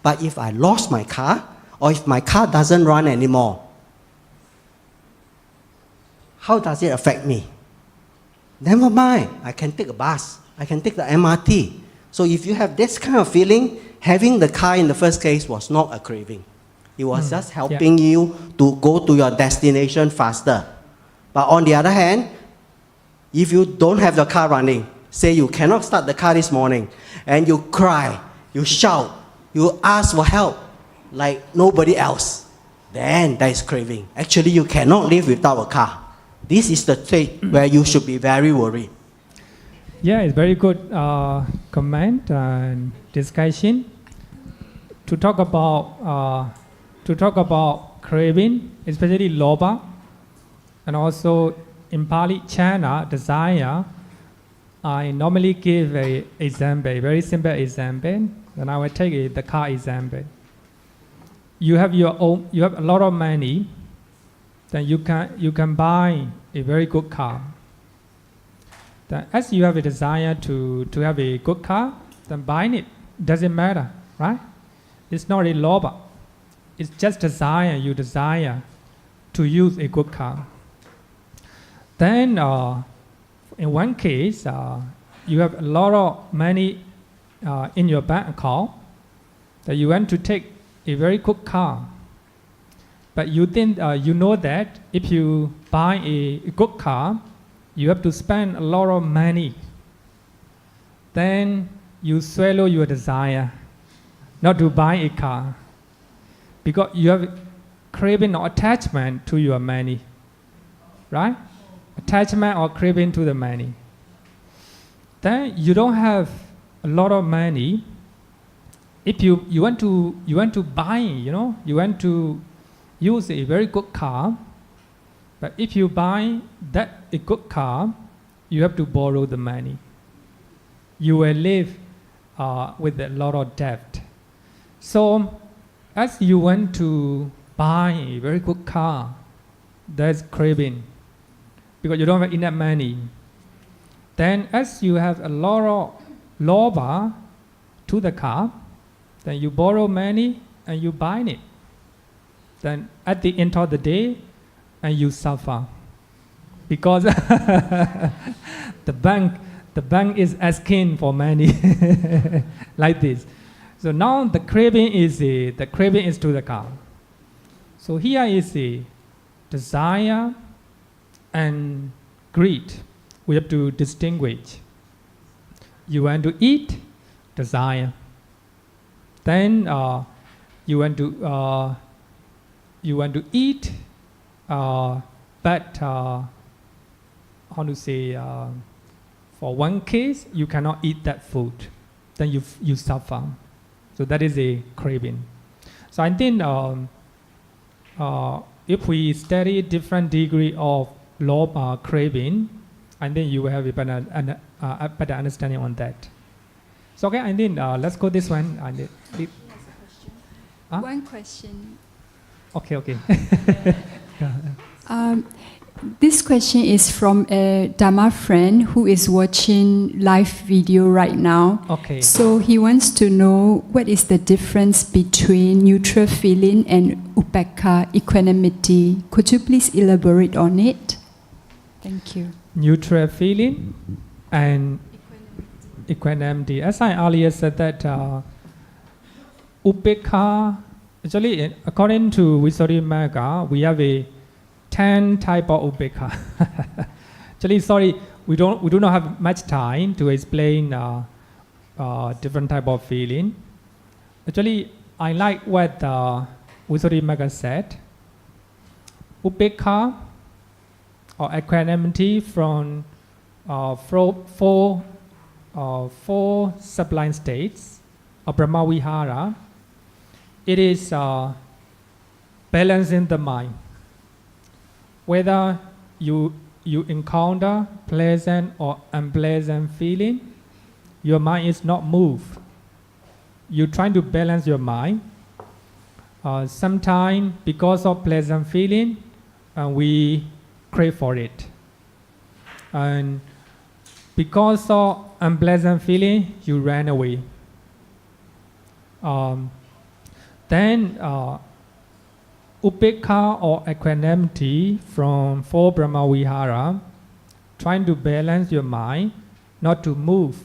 But if I lost my car, or if my car doesn't run anymore, how does it affect me? Never mind, I can take a bus, I can take the MRT. So if you have this kind of feeling, having the car in the first case was not a craving. It was just helping you to go to your destination faster. But on the other hand, if you don't have the car running, say you cannot start the car this morning, and you cry, you shout, you ask for help like nobody else, then that is craving. Actually, you cannot live without a car. This is the state where you should be very worried. Yeah, it's very good comment and discussion. To talk about craving, especially loba, and also in Pali Chana, desire. I normally give a example, a very simple example, and I will take the car example. You have a lot of money, then you can buy a very good car. Then as you have a desire to have a good car, then buying it doesn't matter, right? It's not a loba. It's just desire, you desire to use a good car. Then in one case, you have a lot of money in your bank account that you want to take a very good car. But you think you know that if you buy a good car, you have to spend a lot of money. Then you swallow your desire not to buy a car because you have craving or attachment to your money, right? Attachment or craving to the money. Then you don't have a lot of money. If you want to buy, you want to use a very good car, but if you buy a good car, you have to borrow the money. You will live with a lot of debt. So, as you want to buy a very good car, there's craving because you don't have enough money. Then, as you have a lot of loba to the car, then you borrow money and you buy it. Then at the end of the day, and you suffer because the bank is asking for money like this. So now the craving is to the car. So here is a desire and greed. We have to distinguish. You want to eat, desire. Then you want to eat, but how to say? For one case, you cannot eat that food. Then you suffer. So that is a craving. So I think if we study different degree of craving, I think you will have a better understanding on that. So okay, I think let's go this one. One question. Okay. This question is from a Dharma friend who is watching live video right now. Okay. So he wants to know what is the difference between neutral feeling and upekkha, equanimity. Could you please elaborate on it? Thank you. Neutral feeling and equanimity. As I earlier said that upekkha, actually according to Visuddhimagga, we have a 10 type of upekkha. Actually, sorry, we do not have much time to explain different type of feeling. Actually, I like what Visuddhimagga said. Upekkha or equanimity from four sublime states of Brahmavihara. It is balancing the mind. Whether you encounter pleasant or unpleasant feeling, your mind is not moved. You're trying to balance your mind. Sometimes because of pleasant feeling, we crave for it. and because of unpleasant feeling, you ran away. Then Upekkha or equanimity from 4 Brahma Vihara, trying to balance your mind, not to move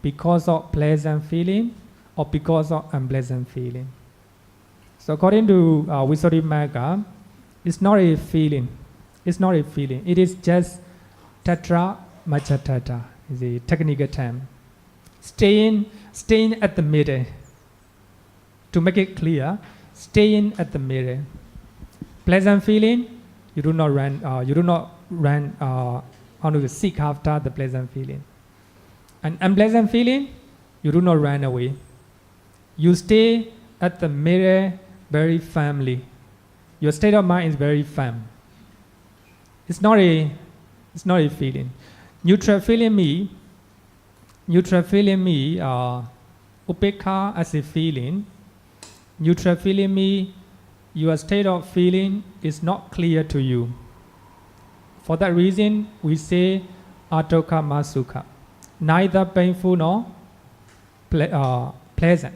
because of pleasant feeling or because of unpleasant feeling. So according to Visuddhimagga, it's not a feeling. It's not a feeling. It is just tatra machatata, is a technical term. Staying at the middle. To make it clear, staying at the middle. Pleasant feeling, you do not run. How to seek after the pleasant feeling. And unpleasant feeling, you do not run away. You stay at the middle very firmly. Your state of mind is very firm. It's not a feeling. Neutral feeling me, upekkha as a feeling. Neutral feeling me, your state of feeling is not clear to you. For that reason, we say atokha masukha, neither painful nor pleasant.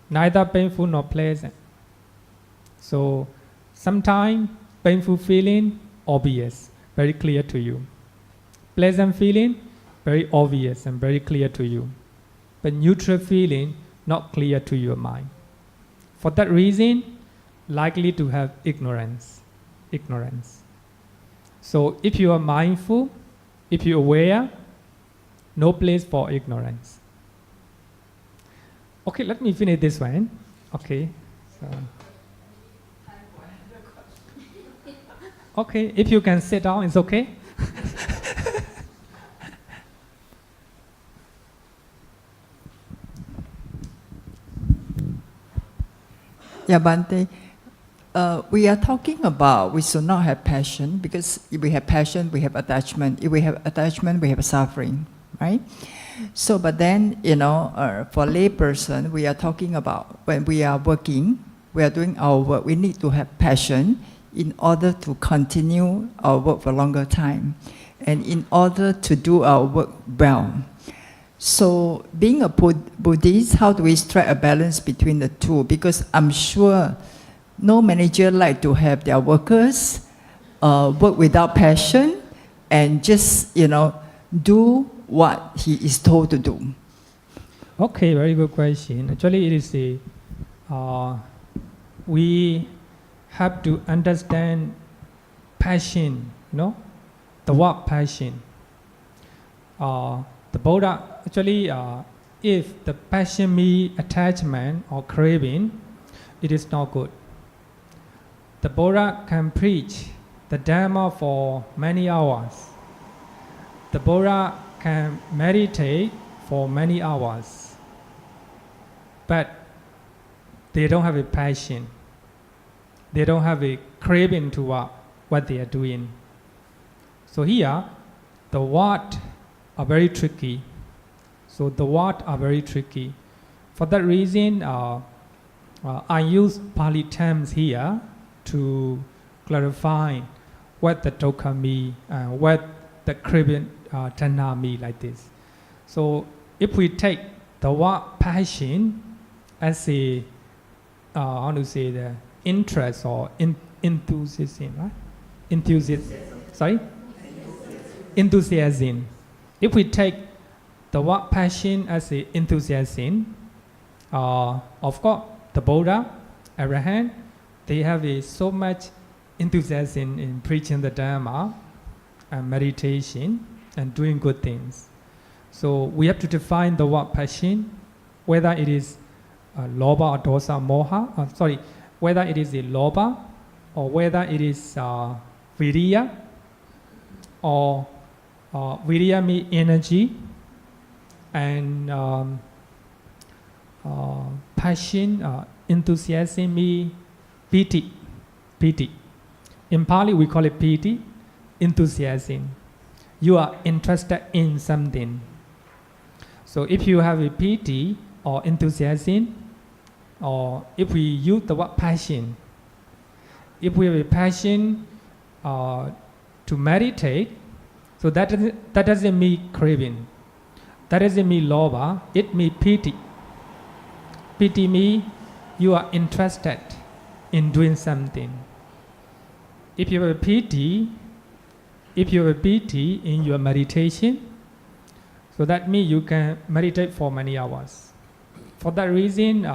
Neither painful nor pleasant. So sometimes painful feeling, obvious, very clear to you. Pleasant feeling, very obvious and very clear to you. But neutral feeling, not clear to your mind. For that reason, likely to have ignorance. So if you are mindful, if you are aware, no place for ignorance. Okay, let me finish this one. Okay. So. Okay, if you can sit down, it's okay. Yeah, Bhante, we are talking about we should not have passion, because if we have passion, we have attachment. If we have attachment, we have suffering, right? So, but then, for lay person, we are talking about when we are working, we are doing our work, we need to have passion in order to continue our work for a longer time and in order to do our work well. So, being a Buddhist, how do we strike a balance between the two? Because I'm sure no manager like to have their workers work without passion and just, do what he is told to do. Okay, very good question. Actually, it is we have to understand passion, the word passion. The Buddha, actually, if the passion means attachment or craving, it is not good. The Buddha can preach the Dhamma for many hours. The Buddha can meditate for many hours. But they don't have a passion. They don't have a craving to what they are doing. So here, the words are very tricky. For that reason, I use Pali terms here to clarify what the dukkha means and what the craving tanha means like this. So if we take the word passion as a, the interest or enthusiasm, right? Enthusiasm. If we take the word passion as a enthusiasm, of course, the Buddha, Arahant, they have so much enthusiasm in preaching the Dhamma and meditation and doing good things. So we have to define the word passion, whether it is lobha or dosa, moha, whether it is a lobha or whether it is viriya, or viriya means energy, and passion, enthusiasm means piti. In Pali we call it piti, enthusiasm. You are interested in something. So if you have a piti or enthusiasm, or if we use the word passion, if we have a passion to meditate, So that doesn't mean craving. That doesn't mean lobha. It means piti. Piti means you are interested in doing something. If you have piti in your meditation, so that means you can meditate for many hours. For that reason,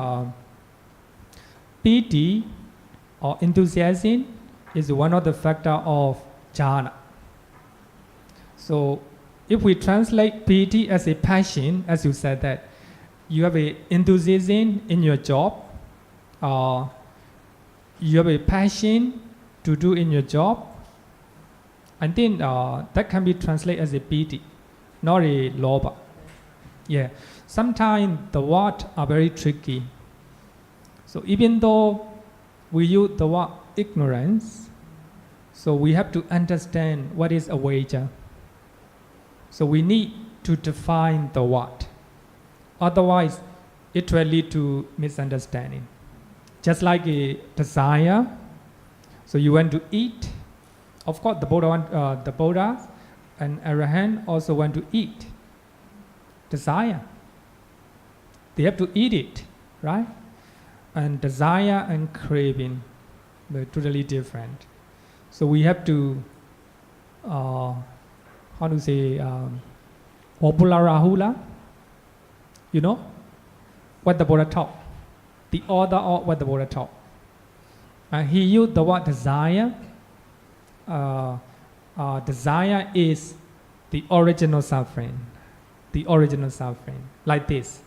piti or enthusiasm is one of the factors of jhana. So if we translate piti as a passion, as you said that, you have a enthusiasm in your job, you have a passion to do in your job, and then that can be translated as a piti, not a lobha. Yeah. Sometimes the words are very tricky. So even though we use the word ignorance, so we have to understand what is avijja. So we need to define the word. Otherwise, it will lead to misunderstanding. Just like a desire, so you want to eat. Of course, the Buddha and Arahant also want to eat. Desire. They have to eat it, right? And desire and craving, they're totally different. So we have to, Obula Rahula, you know, what the Buddha taught, the order of what the Buddha taught. He used the word desire. Desire is the original suffering. The original suffering, like this.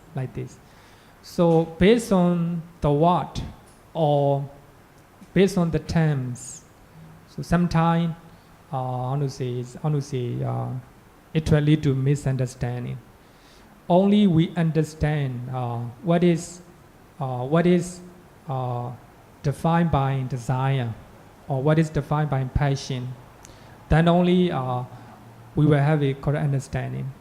So based on the word or based on the terms, so sometimes it will lead to misunderstanding. Only we understand what is defined by desire or what is defined by passion, then only we will have a correct understanding.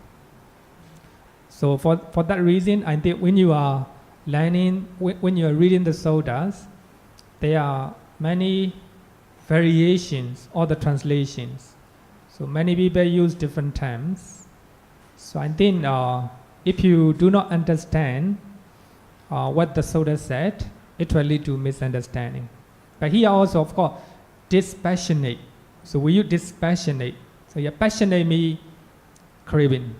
So for that reason, I think when you are learning, when you are reading the suttas, there are many variations or the translations. So many people use different terms. So I think if you do not understand what the sutta said, it will lead to misunderstanding. But here also, of course, dispassionate. So we use dispassionate. So yeah, passionate means craving.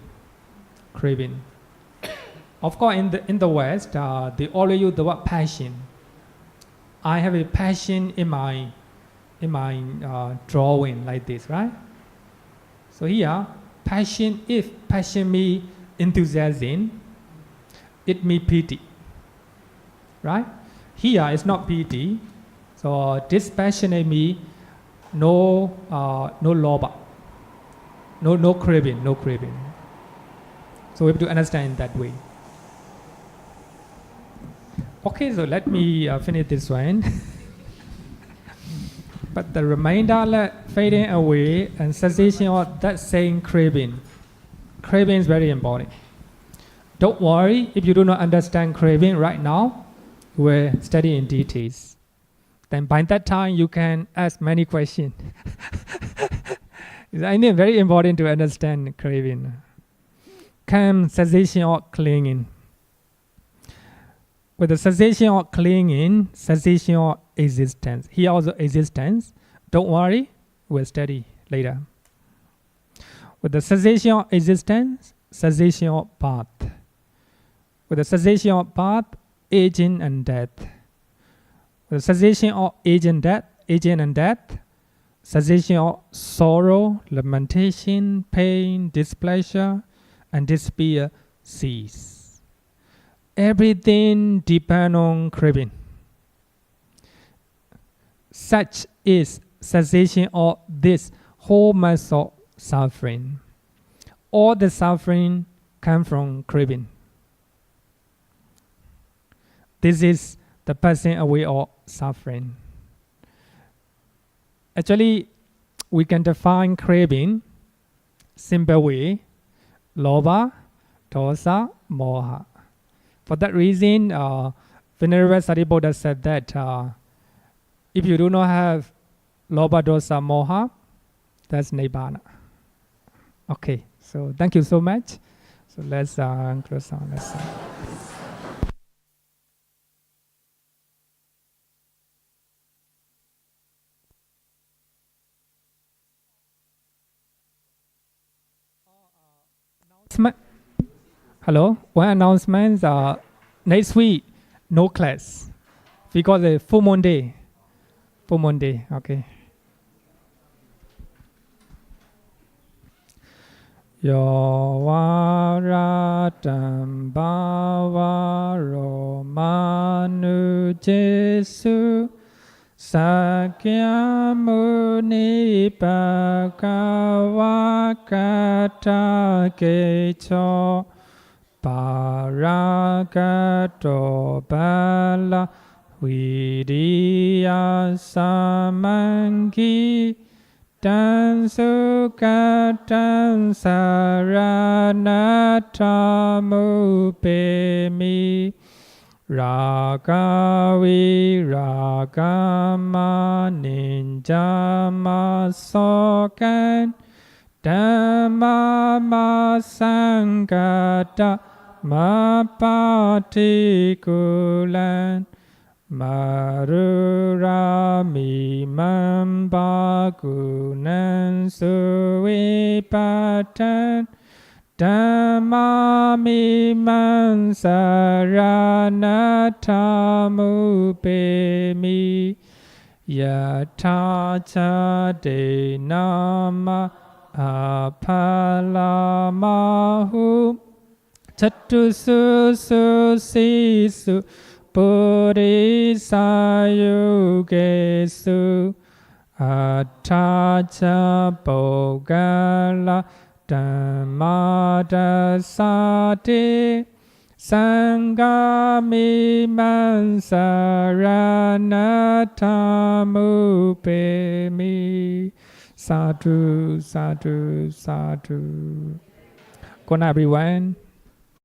Of course, in the West, they always use the word passion. I have a passion in my drawing like this, right? So here, passion, if passion means enthusiasm, it means piti, right? Here it's not piti. So dispassionate means no lobha, no craving. So we have to understand that way. Okay, so let me finish this one. But the remainder fading away and cessation of that same craving. Craving is very important. Don't worry if you do not understand craving right now. We'll study in details. Then by that time you can ask many questions. I think it's very important to understand craving. Come cessation or clinging. With the cessation or clinging, cessation or existence. Here also existence. Don't worry, we'll study later. With the cessation of existence, cessation of birth. With the cessation of birth, aging and death. With the cessation of aging and death, cessation of sorrow, lamentation, pain, displeasure, and despair cease. Everything depends on craving. Such is cessation of this whole mass of suffering. All the suffering comes from craving. This is the passing away of suffering. Actually, we can define craving simple way: lobha, dosa, moha. For that reason, Venerable Sariputta said that if you do not have lobha, dosa, moha, that's nibbana. Okay, so thank you so much. So let's close on this. Hello, one announcement. Next week, no class because the full moon day. Full moon day. Okay. Yo varatam bhavaro manu jesu sakyamuni bhagavakata kecho paragato bala viriya samangi Dan sukatan saranatamu pemi ragavi ragama ninjama sokan dhamma masangata mapatikulan Marurami mambagunan suwipatan Dhammami mansaranatamu pemi Yatacha de nama apalamahu Chatusu sisu Buddhisayugesu Atacha Bogala Dhammadasati Sangami Mansaranatamu Pemi Sadhu, sadhu, sadhu. Good night, everyone.